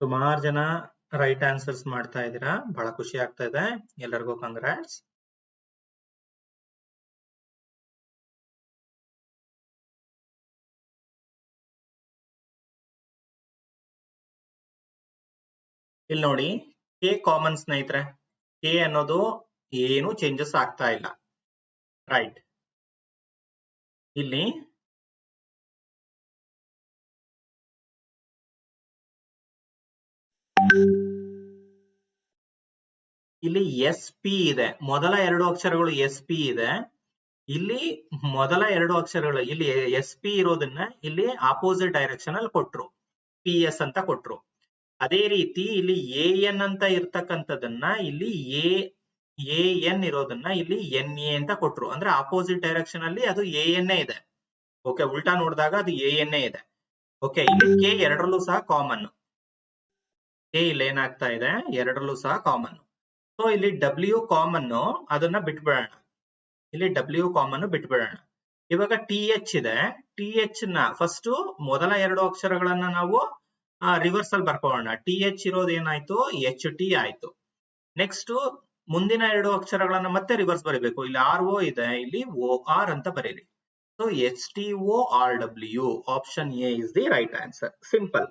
ಸುಮಾರು ಜನ ರೈಟ್ ಆನ್ಸರ್ಸ್ ಮಾಡ್ತಾ ಇದ್ದೀರಾ, ಬಹಳ ಖುಷಿ ಆಗ್ತಾ ಇದೆ. ಎಲ್ಲರಿಗೂ ಕಂಗ್ರಾಟ್ಸ್. ಇಲ್ಲಿ ನೋಡಿ, ಕೆ ಕಾಮನ್ ಸ್ನೇಹಿತರೆ. ಕೆ ಅನ್ನೋದು ಏನು ಚೇಂಜಸ್ ಆಗ್ತಾ ಇಲ್ಲ, ರೈಟ್. ಇಲ್ಲಿ ಎಸ್ ಪಿ ಇದೆ, ಮೊದಲ ಎರಡು ಅಕ್ಷರಗಳು ಎಸ್ ಪಿ ಇದೆ. ಇಲ್ಲಿ ಮೊದಲ ಎರಡು ಅಕ್ಷರಗಳು ಇಲ್ಲಿ ಎಸ್ ಪಿ ಇರೋದನ್ನ ಇಲ್ಲಿ ಆಪೋಸಿಟ್ ಡೈರೆಕ್ಷನ್ ಅಲ್ಲಿ ಕೊಟ್ರು, ಪಿ ಎಸ್ ಅಂತ ಕೊಟ್ರು. ಅದೇ ರೀತಿ ಇಲ್ಲಿ ಎ ಎನ್ ಅಂತ ಇರ್ತಕ್ಕಂಥದನ್ನ ಇಲ್ಲಿ ಎ ಎನ್ ಇರೋದನ್ನ ಇಲ್ಲಿ ಎನ್ ಎ ಅಂತ ಕೊಟ್ರು. ಅಂದ್ರೆ ಆಪೋಸಿಟ್ ಡೈರೆಕ್ಷನ್ ಅಲ್ಲಿ ಅದು ಎ ಎನ್ ಇದೆ. ಓಕೆ, ಉಲ್ಟಾ ನೋಡಿದಾಗ ಅದು ಎ ಎನ್ ಇದೆ. ಓಕೆ, ಇಲ್ಲಿ ಕೆ ಎರಡರಲ್ಲೂ ಸಹ ಕಾಮನ್. ಕೆ ಇಲ್ಲಿ ಏನಾಗ್ತಾ ಇದೆ, ಎರಡರಲ್ಲೂ ಸಹ ಕಾಮನ್. ಸೊ ಇಲ್ಲಿ ಡಬ್ಲ್ಯೂ ಕಾಮನ್, ಅದನ್ನ ಬಿಟ್ಬಿಡೋಣ. ಇಲ್ಲಿ ಡಬ್ಲ್ಯೂ ಕಾಮನ್ ಬಿಟ್ಬಿಡೋಣ. ಇವಾಗ ಟಿ ಎಚ್ ಇದೆ. ಟಿ ಎಚ್ ನ ಫಸ್ಟ್ ಮೊದಲ ಎರಡು ಅಕ್ಷರಗಳನ್ನ ನಾವು ರಿವರ್ಸ್ ಅಲ್ಲಿ ಬರ್ಕೊಳ್ಳೋಣ. ಟಿ ಎಚ್ ಇರೋದು ಏನಾಯ್ತು, ಎಚ್ ಟಿ ಆಯ್ತು. ನೆಕ್ಸ್ಟ್ ಮುಂದಿನ ಎರಡು ಅಕ್ಷರಗಳನ್ನ ಮತ್ತೆ ರಿವರ್ಸ್ ಬರೀಬೇಕು. ಇಲ್ಲಿ ಆರ್ ಓ ಇದೆ, ಇಲ್ಲಿ ಓ ಆರ್ ಅಂತ ಬರೀರಿ. So H T O R W, option A is the right answer. Simple.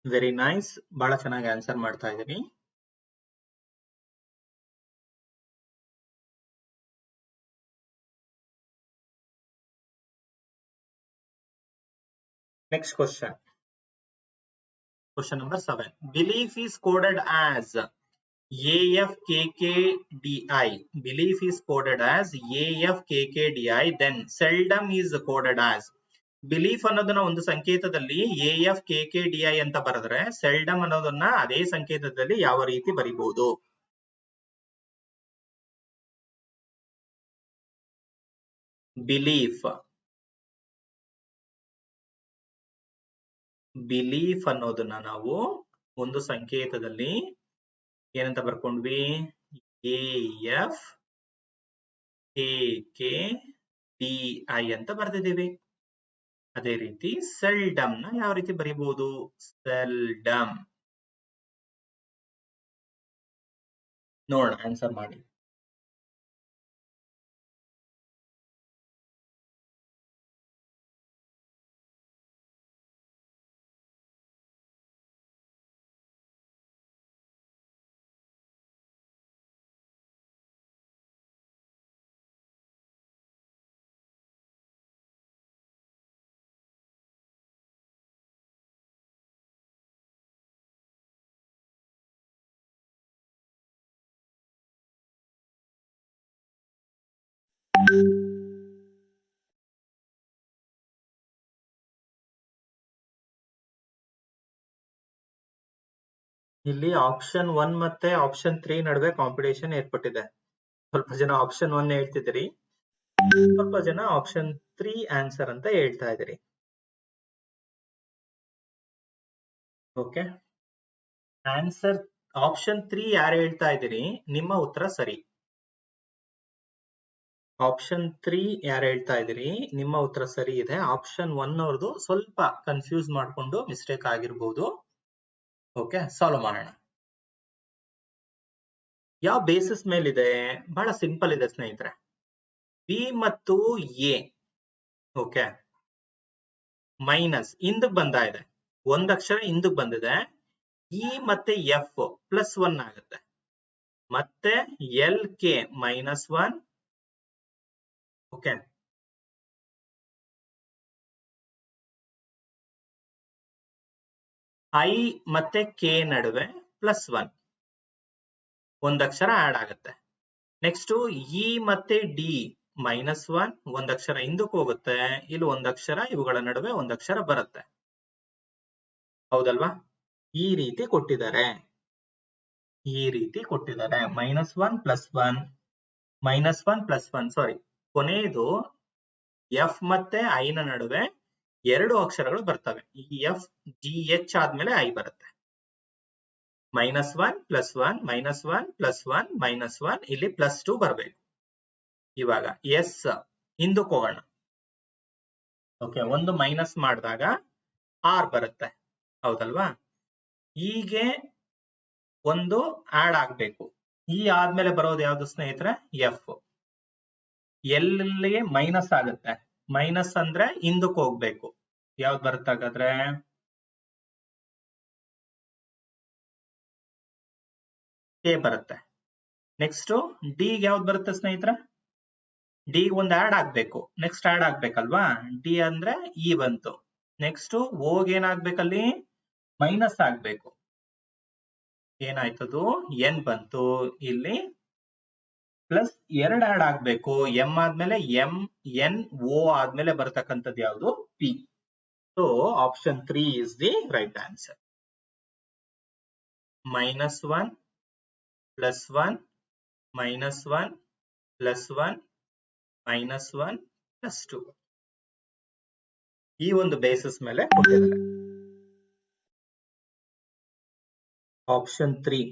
Very nice, ಬಹಳ ಚೆನ್ನಾಗಿ ಆನ್ಸರ್ ಮಾಡ್ತಾ ಇದ್ದೀನಿ. Next question. Question number 7. Belief is coded as AFKKDI. Belief is coded as AFKKDI. Then seldom is coded as. Belief ಅನ್ನೋದನ್ನ ಒಂದು ಸಂಕೇತದಲ್ಲಿ AFKKDI ಅಂತ ಬರೆದ್ರೆ ಸೆಲ್ಡಮ್ ಅನ್ನೋದನ್ನ ಅದೇ ಸಂಕೇತದಲ್ಲಿ ಯಾವ ರೀತಿ ಬರೀಬಹುದು? ಬಿಲೀಫ್ ಅನ್ನೋದನ್ನ ನಾವು ಒಂದು ಸಂಕೇತದಲ್ಲಿ ಏನಂತ ಬರ್ಕೊಂಡ್ವಿ? AFKKDI ಅಂತ ಬರ್ದಿದ್ದೀವಿ. ಅದೇ ರೀತಿ ಸೆಲ್ಡಮ್ ನ ಯಾವ ರೀತಿ ಬರೀಬಹುದು? ಸೆಲ್ಡಮ್. ನೋಡೋಣ, ಆನ್ಸರ್ ಮಾಡಿ. ಇಲ್ಲಿ ಆಪ್ಷನ್ 1 ಮತ್ತೆ ಆಪ್ಷನ್ 3 ನಡುವೆ ಕಾಂಪಿಟೇಷನ್ ಏರ್ಪಟ್ಟಿದೆ. ಸ್ವಲ್ಪ ಜನ ಆಪ್ಷನ್ 1 ಹೇಳ್ತಿದ್ದೀರಿ, ಸ್ವಲ್ಪ ಜನ ಆಪ್ಷನ್ 3 ಆನ್ಸರ್ ಅಂತ ಹೇಳ್ತಾ ಇದ್ದೀರಿ. ಓಕೆ, ಆನ್ಸರ್ ಆಪ್ಷನ್ 3 ಯಾರು ಹೇಳ್ತಾ ಇದ್ದೀರಿ, ನಿಮ್ಮ ಉತ್ತರ ಸರಿ. ಆಪ್ಷನ್ 3 ಯಾರು ಹೇಳ್ತಾ ಇದ್ದೀರಿ, ನಿಮ್ಮ ಉತ್ತರ ಸರಿ ಇದೆ. ಆಪ್ಷನ್ 1 ಅವ್ರದ್ದು ಸ್ವಲ್ಪ ಕನ್ಫ್ಯೂಸ್ ಮಾಡ್ಕೊಂಡು ಮಿಸ್ಟೇಕ್ ಆಗಿರ್ಬೋದು. ಓಕೆ, ಸಾಲ್ವ್ ಮಾಡೋಣ. ಯಾವ ಬೇಸಿಸ್ ಮೇಲಿದೆ? ಬಹಳ ಸಿಂಪಲ್ ಇದೆ ಸ್ನೇಹಿತರೆ. ಬಿ ಮತ್ತು ಎ, ಓಕೆ, ಮೈನಸ್ ಹಿಂದಕ್ಕೆ ಬಂದ ಇದೆ, ಒಂದಕ್ಷರ ಹಿಂದಕ್ಕೆ ಬಂದಿದೆ. ಇ ಮತ್ತೆ ಎಫ್ ಪ್ಲಸ್ 1 ಆಗುತ್ತೆ. ಮತ್ತೆ ಎಲ್ ಕೆ -1. ಓಕೆ, ಐ ಮತ್ತೆ ಕೆ ನಡುವೆ +1, ಒಂದಕ್ಷರ ಆಡ್ ಆಗುತ್ತೆ. ನೆಕ್ಸ್ಟ್ ಇ ಮತ್ತೆ ಡಿ -1, ಒಂದಕ್ಷರ ಹಿಂದಕ್ಕೆ ಹೋಗುತ್ತೆ. ಇಲ್ಲಿ ಒಂದಕ್ಷರ, ಇವುಗಳ ನಡುವೆ ಒಂದಕ್ಷರ ಬರುತ್ತೆ. ಹೌದಲ್ವಾ? ಈ ರೀತಿ ಕೊಟ್ಟಿದ್ದಾರೆ, -1 + 1 ಸಾರಿ, ಕೊನೆಯದು ಎಫ್ ಮತ್ತೆ ಐ ನ ನಡುವೆ ಎರಡು ಅಕ್ಷರಗಳು ಬರ್ತವೆ. ಈ ಎಫ್ ಜಿ ಎಚ್ ಆದ್ಮೇಲೆ ಐ ಬರುತ್ತೆ. -1 + 1 -1 + 1 -1 ಇಲ್ಲಿ +2 ಬರಬೇಕು. ಇವಾಗ ಎಸ್ ಹಿಂದಕ್ಕೆ ಹೋಗೋಣ. ಓಕೆ, ಒಂದು ಮೈನಸ್ ಮಾಡಿದಾಗ ಆರ್ ಬರುತ್ತೆ, ಹೌದಲ್ವಾ? ಹೀಗೆ ಒಂದು ಆಡ್ ಆಗ್ಬೇಕು. ಈ ಆದ್ಮೇಲೆ ಬರೋದು ಯಾವ್ದು ಸ್ನೇಹಿತರೆ? ಎಫ್. ಎಲ್ಲಿ ಮೈನಸ್ ಆಗುತ್ತೆ, ಮೈನಸ್ ಅಂದ್ರೆ ಹಿಂದಕ್ಕೆ ಹೋಗ್ಬೇಕು. ಯಾವ್ದು ಬರುತ್ತೆ ಹಾಗಾದ್ರೆ? ಕೆ ಬರುತ್ತೆ. ನೆಕ್ಸ್ಟ್ ಡಿ ಯಾವ್ದು ಬರುತ್ತೆ ಸ್ನೇಹಿತರೆ? ಡಿ ಒಂದು ಆಡ್ ಆಗ್ಬೇಕು, ನೆಕ್ಸ್ಟ್ ಆಡ್ ಆಗ್ಬೇಕಲ್ವಾ? ಡಿ ಅಂದ್ರೆ ಇ ಬಂತು. ನೆಕ್ಸ್ಟ್ ಓಗ್ ಏನಾಗ್ಬೇಕಲ್ಲಿ? ಮೈನಸ್ ಆಗ್ಬೇಕು. ಏನಾಯ್ತದು? ಎನ್ ಬಂತು. ಇಲ್ಲಿ ಪ್ಲಸ್ 2 ಆಡ್ ಆಗ್ಬೇಕು. ಎಂ ಆದ್ಮೇಲೆ ಎಂ ಎನ್ ಓ ಆದ್ಮೇಲೆ ಬರ್ತಕ್ಕಂಥದ್ದು ಯಾವುದು? P. So option 3 is the right answer. -1 +1 -1 +1 -1 +2 ಈ ಒಂದು ಬೇಸಿಸ್ ಮೇಲೆ ಕೊಟ್ಟಿದ್ದಾರೆ. Option 3.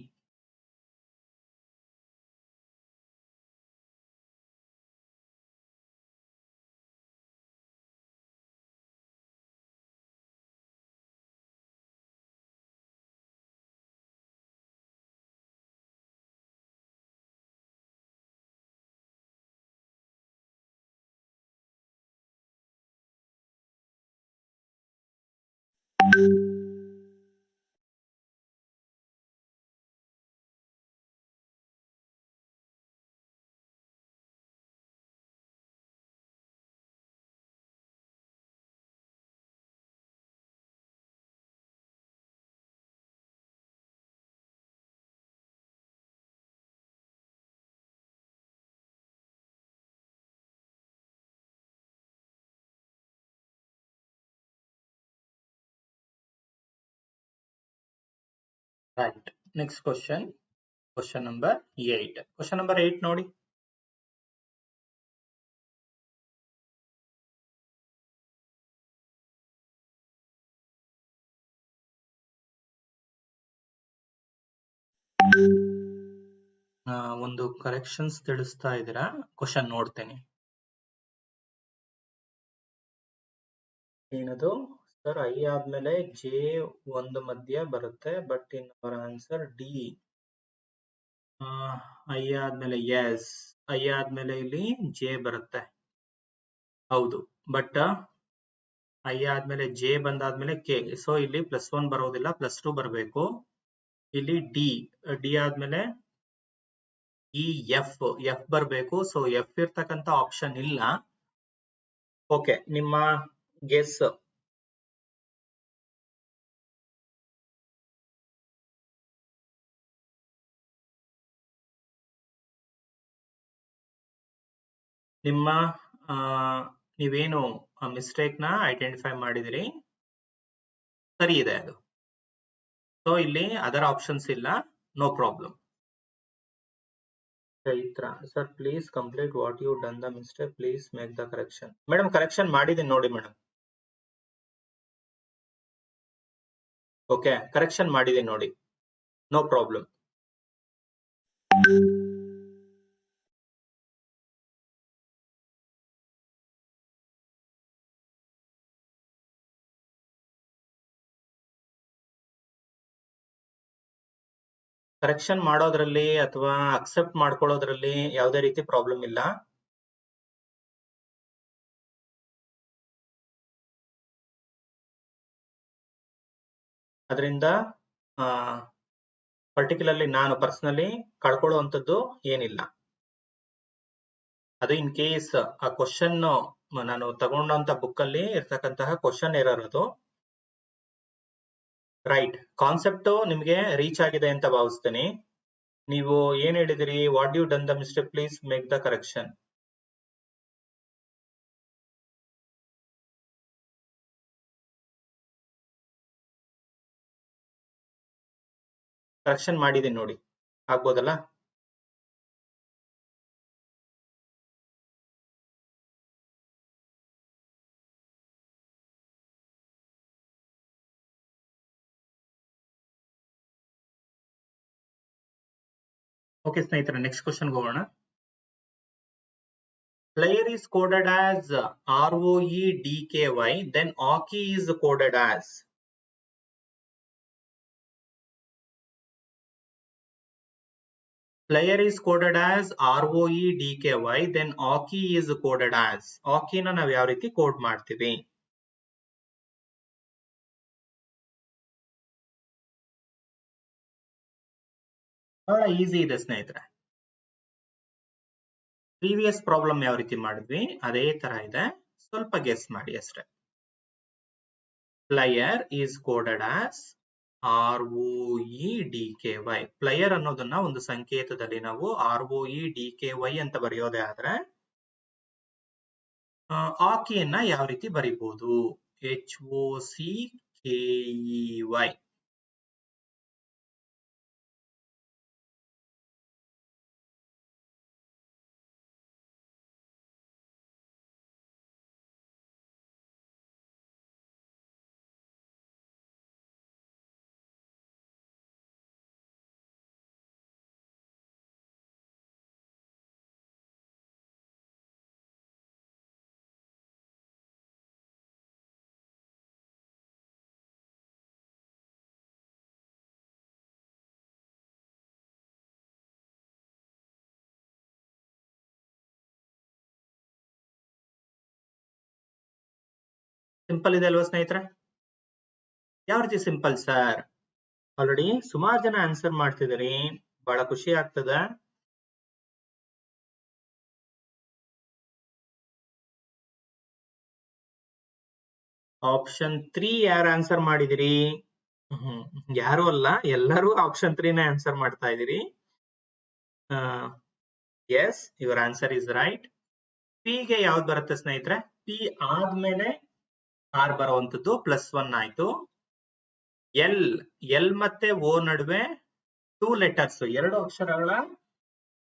Right. Next question, question number 8. Question number 8 ನೋಡಿ. ಒಂದು ಕರೆಕ್ಷನ್ಸ್ ತಿಳಿಸ್ತಾ ಇದ್ದೀರಾ? ಕ್ವಶನ್ ನೋಡ್ತೇನೆ. ಏನದು ಸರ್? ಐ ಆದ್ಮೇಲೆ ಜೆ ಒಂದು ಮಧ್ಯ ಬರುತ್ತೆ, but in our answer D. I ಆದ್ಮೇಲೆ ಎಸ್, ಐ ಆದ್ಮೇಲೆ ಇಲ್ಲಿ ಜೆ ಬರುತ್ತೆ, ಹೌದು. ಬಟ್ ಐ ಆದ್ಮೇಲೆ ಜೆ ಬಂದಾದ್ಮೇಲೆ ಕೆ, ಸೊ ಇಲ್ಲಿ +1 ಬರೋದಿಲ್ಲ, +2 ಬರಬೇಕು. ಇಲ್ಲಿ ಡಿ, ಡಿ ಆದ್ಮೇಲೆ ಈ ಎಫ್, ಎಫ್ ಬರಬೇಕು. ಸೊ ಎಫ್ ಇರ್ತಕ್ಕಂಥ ಆಪ್ಷನ್ ಇಲ್ಲ. ಓಕೆ, ನಿಮ್ಮ ಗೆಸ್. ನಿಮ್ಮ ನೀವೇನು ಮಿಸ್ಟೇಕ್ ನ ಐಡೆಂಟಿಫೈ ಮಾಡಿದಿರಿ, ಸರಿ ಇದೆ ಅದು. ಸೊ ಇಲ್ಲಿ ಅದರ್ ಆಪ್ಷನ್ಸ್ ಇಲ್ಲ, no problem. Chaitra sir, please complete what you done the mistake, please make the correction. Madam correction ಮಾಡಿದೀನಿ ನೋಡಿ ಮೇಡಮ್. ಓಕೆ, ಕರೆಕ್ಷನ್ ಮಾಡಿದೀನಿ ನೋಡಿ, ನೋ ಪ್ರಾಬ್ಲಮ್. ಕರೆಕ್ಷನ್ ಮಾಡೋದ್ರಲ್ಲಿ ಅಥವಾ ಅಕ್ಸೆಪ್ಟ್ ಮಾಡ್ಕೊಳ್ಳೋದ್ರಲ್ಲಿ ಯಾವುದೇ ರೀತಿ ಪ್ರಾಬ್ಲಮ್ ಇಲ್ಲ. ಅದರಿಂದ ಪರ್ಟಿಕ್ಯುಲರ್ಲಿ ನಾನು ಪರ್ಸನಲಿ ಕಳ್ಕೊಳ್ಳುವಂಥದ್ದು ಏನಿಲ್ಲ. ಅದು ಇನ್ ಕೇಸ್ ಆ ಕ್ವಶನ್ ನಾನು ತಗೊಂಡಂತ ಬುಕ್ ಅಲ್ಲಿ ಇರ್ತಕ್ಕಂತಹ ಕ್ವಶನ್ ಎರರ್ ಅದು. ರೈಟ್, ಕಾನ್ಸೆಪ್ಟ್ ನಿಮ್ಗೆ ರೀಚ್ ಆಗಿದೆ ಅಂತ ಭಾವಿಸ್ತೀನಿ. ನೀವು ಏನ್ ಹೇಳಿದಿರಿ? What you done the mistake, please make the correction. Correction ಮಾಡಿದೀನಿ ನೋಡಿ, ಆಗ್ಬೋದಲ್ಲ? ಓಕೆ ಸ್ನೇಹಿತರೆ, ನೆಕ್ಸ್ಟ್ ಕ್ವಶನ್ ಹೋಗೋಣ. is coded as ROE-DKY, then hockey is coded as player is coded as ROE-DKY, then hockey is coded as hockey ನ ನಾವು ಯಾವ ರೀತಿ ಕೋಡ್ ಮಾಡ್ತೀವಿ? ಬಹಳ ಈಸಿ ಇದೆ ಸ್ನೇಹಿತರೆ. ಪ್ರೀವಿಯಸ್ ಪ್ರಾಬ್ಲಮ್ ಯಾವ ರೀತಿ ಮಾಡಿದ್ವಿ ಅದೇ ತರ ಇದೆ, ಸ್ವಲ್ಪ ಗೆಸ್ ಮಾಡಿ ಅಷ್ಟೇ. Player is coded as ROE-DKY. Player ಅನ್ನೋದನ್ನ ಒಂದು ಸಂಕೇತದಲ್ಲಿ ನಾವು ROE-DKY ಅಂತ ಬರೆಯೋದೇ ಆದ್ರೆ ಹಾಕಿಯನ್ನ ಯಾವ ರೀತಿ ಬರೀಬಹುದು? HOCKEY. ಸಿಂಪಲ್ ಇದೆ ಅಲ್ವಾ ಸ್ನೇಹಿತರೆ? ಯಾವ ರೀತಿ ಸಿಂಪಲ್ ಸರ್? ಆಲ್ರೆಡಿ ಸುಮಾರು ಜನ ಆನ್ಸರ್ ಮಾಡ್ತಿದ್ದೀರಿ, ಬಹಳ ಖುಷಿ ಆಗ್ತದೆ. ಆಪ್ಷನ್ 3 ಯಾರು ಆನ್ಸರ್ ಮಾಡಿದಿರಿ? ಯಾರು ಅಲ್ಲ, ಎಲ್ಲರೂ ಆಪ್ಷನ್ 3 ನೇ ಆನ್ಸರ್ ಮಾಡ್ತಾ ಇದ್ದೀರಿ. Yes, your answer is right. P ಗೆ ಯಾವ್ದು ಬರುತ್ತೆ ಸ್ನೇಹಿತರೆ? ಪಿ ಆದ್ಮೇಲೆ ಆರ್ ಬರುವಂತದ್ದು +1 ಆಯ್ತು. ಎಲ್ ಮತ್ತೆ ಓ ನಡುವೆ 2 ಲೆಟರ್ಸ್, 2 ಅಕ್ಷರಗಳ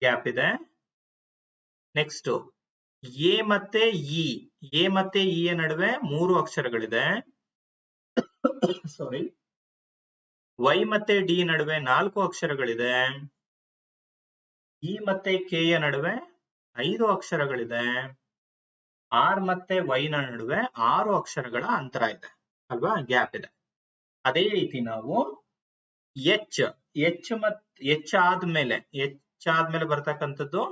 ಗ್ಯಾಪ್ ಇದೆ. ನೆಕ್ಸ್ಟ್ ಎ ಮತ್ತೆ ಇ ನಡುವೆ 3 ಅಕ್ಷರಗಳಿದೆ. ಸಾರಿ, ವೈ ಮತ್ತೆ ಡಿ ನಡುವೆ 4 ಅಕ್ಷರಗಳಿದೆ. ಇ ಮತ್ತೆ ಕೆ ಯ ನಡುವೆ 5 ಅಕ್ಷರಗಳಿದೆ. ಆರ್ ಮತ್ತೆ ವೈ ನ ನಡುವೆ 6 ಅಕ್ಷರಗಳ ಅಂತರ ಇದೆ ಅಲ್ವಾ, ಗ್ಯಾಪ್ ಇದೆ. ಅದೇ ರೀತಿ ನಾವು ಎಚ್ ಆದ್ಮೇಲೆ ಬರ್ತಕ್ಕಂಥದ್ದು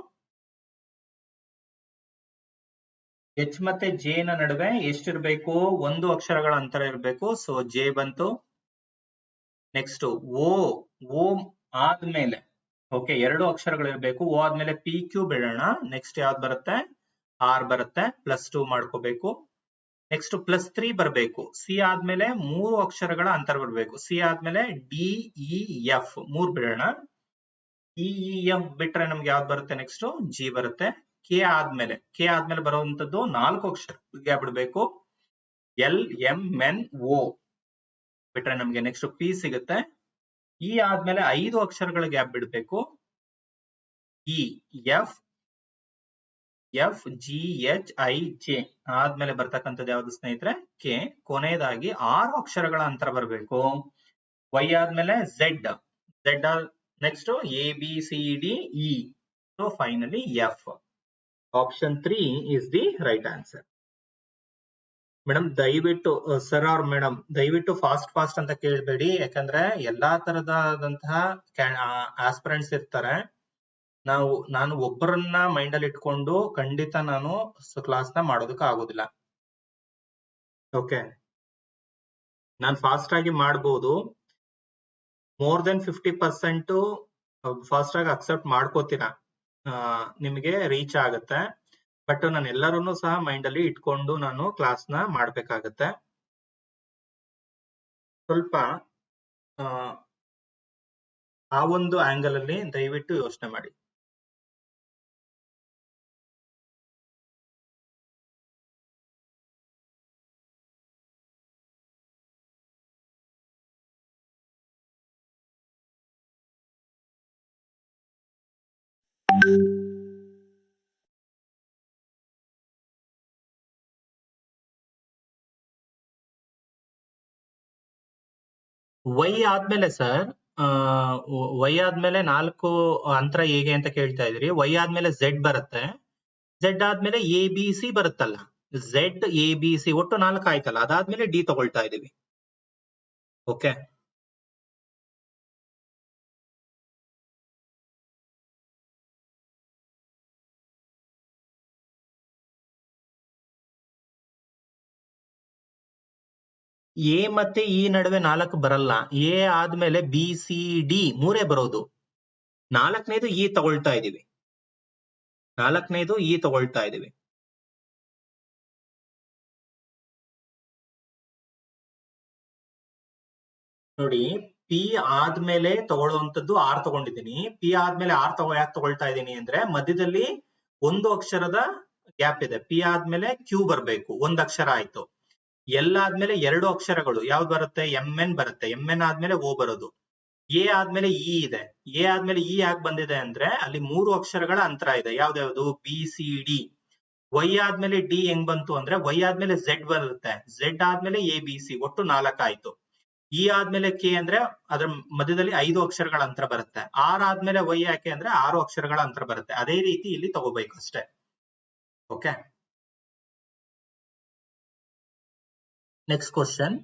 ಎಚ್ ಮತ್ತೆ ಜೆ ನ ನಡುವೆ ಎಷ್ಟಿರ್ಬೇಕು? 1 ಅಕ್ಷರಗಳ ಅಂತರ ಇರಬೇಕು. ಸೊ ಜೆ ಬಂತು. ನೆಕ್ಸ್ಟ್ ಓ ಆದ್ಮೇಲೆ ಓಕೆ 2 ಅಕ್ಷರಗಳಿರ್ಬೇಕು. ಓ ಆದ್ಮೇಲೆ ಪಿ ಕ್ಯೂ ಬಿಡೋಣ. ನೆಕ್ಸ್ಟ್ ಯಾವ್ದು ಬರುತ್ತೆ? ಆರ್ ಬರುತ್ತೆ. +2 ಮಾಡ್ಕೋಬೇಕು. ನೆಕ್ಸ್ಟ್ +3 ಬರಬೇಕು. ಸಿ ಆದ್ಮೇಲೆ 3 ಅಕ್ಷರಗಳ ಅಂತರ ಬರಬೇಕು. ಸಿ ಆದ್ಮೇಲೆ DEF 3 ಬಿಡೋಣ. DEF ಬಿಟ್ರೆ ನಮ್ಗೆ ಯಾವ್ದು ಬರುತ್ತೆ? ನೆಕ್ಸ್ಟ್ ಜಿ ಬರುತ್ತೆ. ಕೆ ಆದ್ಮೇಲೆ ಬರುವಂತದ್ದು 4 ಅಕ್ಷರ ಗ್ಯಾಪ್ ಬಿಡಬೇಕು. LMNO ಬಿಟ್ರೆ ನಮ್ಗೆ ನೆಕ್ಸ್ಟ್ ಪಿ ಸಿಗುತ್ತೆ. ಇ ಆದ್ಮೇಲೆ 5 ಅಕ್ಷರಗಳ ಗ್ಯಾಪ್ ಬಿಡಬೇಕು. FGHIJ ಆದ್ಮೇಲೆ ಬರ್ತಕ್ಕಂಥದ್ದು ಯಾವ್ದು ಸ್ನೇಹಿತರೆ? ಕೆ. ಕೊನೆಯದಾಗಿ 6 ಅಕ್ಷರಗಳ ಅಂತರ ಬರಬೇಕು. ವೈ ಆದ್ಮೇಲೆ Z next ABCDE. So finally F. Option 3 is the right answer. Madam ದಯವಿಟ್ಟು ಸರ್ ಅವ್ರ ಮೇಡಮ್ ದಯವಿಟ್ಟು ಫಾಸ್ಟ್ ಅಂತ ಕೇಳಬೇಡಿ, ಯಾಕಂದ್ರೆ ಎಲ್ಲಾ ತರದಾದಂತಹ ಆಸ್ಪಿರೆಂಟ್ಸ್ ಇರ್ತಾರೆ. ನಾನು ಒಬ್ಬರನ್ನ ಮೈಂಡ್ ಅಲ್ಲಿ ಇಟ್ಕೊಂಡು ಖಂಡಿತ ನಾನು ಕ್ಲಾಸ್ ನ ಮಾಡೋದಕ್ಕೆ ಆಗೋದಿಲ್ಲ. ಓಕೆ, ನಾನು ಫಾಸ್ಟ್ ಆಗಿ ಮಾಡಬಹುದು. ಮೋರ್ ದೆನ್ 50% ಫಾಸ್ಟ್ ಆಗಿ ಅಕ್ಸೆಪ್ಟ್ ಮಾಡ್ಕೋತೀರಾ, ನಿಮಗೆ ರೀಚ್ ಆಗುತ್ತೆ. ಬಟ್ ನಾನು ಎಲ್ಲರನ್ನೂ ಸಹ ಮೈಂಡ್ ಅಲ್ಲಿ ಇಟ್ಕೊಂಡು ನಾನು ಕ್ಲಾಸ್ ನ ಮಾಡ್ಬೇಕಾಗತ್ತೆ. ಸ್ವಲ್ಪ ಆ ಒಂದು ಆಂಗಲ್ ಅಲ್ಲಿ ದಯವಿಟ್ಟು ಯೋಚನೆ ಮಾಡಿ. ವೈ ಆದ್ಮೇಲೆ ಸರ್, ವೈ ಆದ್ಮೇಲೆ 4 ಅಂತರ ಹೇಗೆ ಅಂತ ಕೇಳ್ತಾ ಇದ್ರಿ. ವೈ ಆದ್ಮೇಲೆ ಝೆಡ್ ಬರುತ್ತೆ. ಝೆಡ್ ಆದ್ಮೇಲೆ ಎ ಬಿ ಸಿ ಬರುತ್ತಲ್ಲ, ಝೆಡ್ ಎ ಬಿ ಸಿ ಒಟ್ಟು 4 ಆಯ್ತಲ್ಲ, ಅದಾದ್ಮೇಲೆ ಡಿ ತಗೊಳ್ತಾ ಇದೀವಿ. ಓಕೆ, ಎ ಮತ್ತೆ ಇ ನಡುವೆ 4 ಬರಲ್ಲ. ಎ ಆದ್ಮೇಲೆ ಬಿ ಸಿ ಡಿ 3 ಬರೋದು. 4ನೇದು ಇ ತಗೊಳ್ತಾ ಇದೀವಿ. 4ನೇದು ಇ ತಗೊಳ್ತಾ ಇದೀವಿ. ನೋಡಿ, ಪಿ ಆದ್ಮೇಲೆ ತಗೊಳ್ಳುವಂತದ್ದು ಆರ್ ತಗೊಂಡಿದ್ದೀನಿ. ಪಿ ಆದ್ಮೇಲೆ ಆರ್ ಯಾಕೆ ತಗೊಳ್ತಾ ಇದ್ದೀನಿ ಅಂದ್ರೆ ಮಧ್ಯದಲ್ಲಿ ಒಂದು ಅಕ್ಷರದ ಗ್ಯಾಪ್ ಇದೆ. ಪಿ ಆದ್ಮೇಲೆ ಕ್ಯೂ ಬರ್ಬೇಕು, ಒಂದ್ ಅಕ್ಷರ ಆಯ್ತು. ಎಲ್ ಆದ್ಮೇಲೆ 2 ಅಕ್ಷರಗಳು ಯಾವ್ದು ಬರುತ್ತೆ? ಎಂ ಎನ್ ಬರುತ್ತೆ. ಎಂ ಎನ್ ಆದ್ಮೇಲೆ ಓ ಬರೋದು. ಎ ಆದ್ಮೇಲೆ ಇ ಇದೆ. ಎ ಆದ್ಮೇಲೆ ಇ ಯಾಕೆ ಬಂದಿದೆ ಅಂದ್ರೆ ಅಲ್ಲಿ 3 ಅಕ್ಷರಗಳ ಅಂತರ ಇದೆ. ಯಾವ್ದ್ಯಾವ್ದು? B C D. ವೈ ಆದ್ಮೇಲೆ ಡಿ ಹೆಂಗ್ ಬಂತು ಅಂದ್ರೆ ವೈ ಆದ್ಮೇಲೆ ಝೆಡ್ ಬರುತ್ತೆ. ಝೆಡ್ ಆದ್ಮೇಲೆ ಎ ಬಿ ಸಿ ಒಟ್ಟು 4 ಆಯ್ತು. ಇ ಆದ್ಮೇಲೆ ಕೆ ಅಂದ್ರೆ ಅದ್ರ ಮಧ್ಯದಲ್ಲಿ 5 ಅಕ್ಷರಗಳ ಅಂತರ ಬರುತ್ತೆ. ಆರ್ ಆದ್ಮೇಲೆ ವೈ ಯಾಕೆ ಅಂದ್ರೆ 6 ಅಕ್ಷರಗಳ ಅಂತರ ಬರುತ್ತೆ. ಅದೇ ರೀತಿ ಇಲ್ಲಿ ತಗೋಬೇಕು ಅಷ್ಟೇ. Okay, next question.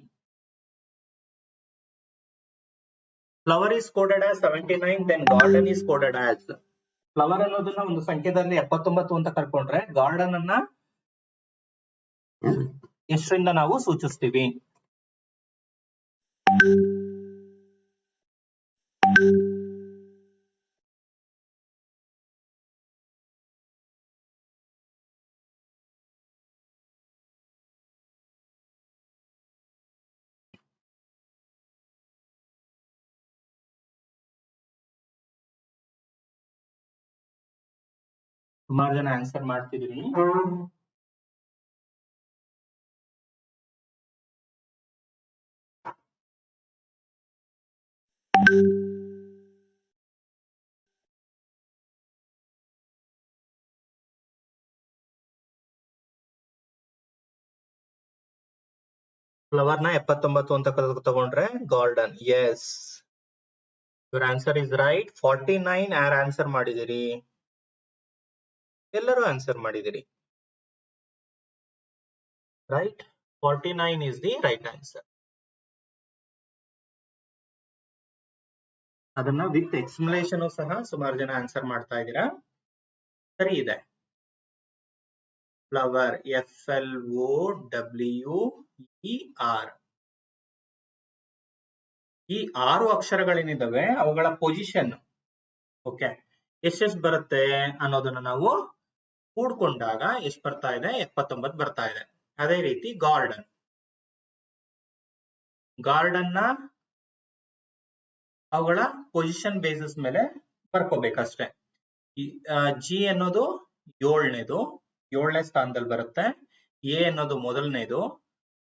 Flower is coded as 79, then garden is coded as. Flower ಅನ್ನೋದನ್ನ ಒಂದು ಸಂಖ್ಯೆದಲ್ಲಿ 79 ಅಂತ ಕರ್ಕೊಂಡ್ರೆ ಗಾರ್ಡನ್ ಅನ್ನ ಎಷ್ಟರಿಂದ ನಾವು ಸೂಚಿಸ್ತೀವಿ? ಸುಮಾರು ಜನ ಆನ್ಸರ್ ಮಾಡ್ತಿದ್ದೀರಿ. ಫ್ಲವರ್ ನ 79 ಅಂತ ತಗೊಂಡ್ರೆ garden. Yes, your answer is right. 49 ಯಾರು ಆನ್ಸರ್ ಮಾಡಿದಿರಿ? ಎಲ್ಲರೂ ಆನ್ಸರ್ ಮಾಡಿದಿರಿ. Right, 49 is the right answer. ಅದನ್ನ ವಿತ್ ಎಕ್ಸ್ಪ್ಲನೇಷನ್ ಸಹ ಸುಮಾರು ಜನ ಆನ್ಸರ್ ಮಾಡ್ತಾ ಇದ್ದೀರಾ. ಸರಿ ಇದೆ. Flower, FLOWER. ಈ 6 ಅಕ್ಷರಗಳೇನಿದಾವೆ ಅವುಗಳ ಪೊಸಿಷನ್ ಓಕೆ ಎಷ್ಟೆಷ್ಟು ಬರುತ್ತೆ ಅನ್ನೋದನ್ನ ನಾವು ಕೂಡ್ಕೊಂಡಾಗ ಎಷ್ಟು ಬರ್ತಾ ಇದೆ? 79 ಬರ್ತಾ ಇದೆ. ಅದೇ ರೀತಿ ಗಾರ್ಡನ್ ನ ಅವುಗಳ ಪೊಸಿಷನ್ ಬೇಸಿಸ್ ಮೇಲೆ ಬರ್ಕೋಬೇಕಷ್ಟೇ. ಜಿ ಅನ್ನೋದು 7ನೇ ಸ್ಥಾನದಲ್ಲಿ ಬರುತ್ತೆ. ಎ ಅನ್ನೋದು ಮೊದಲನೇದು.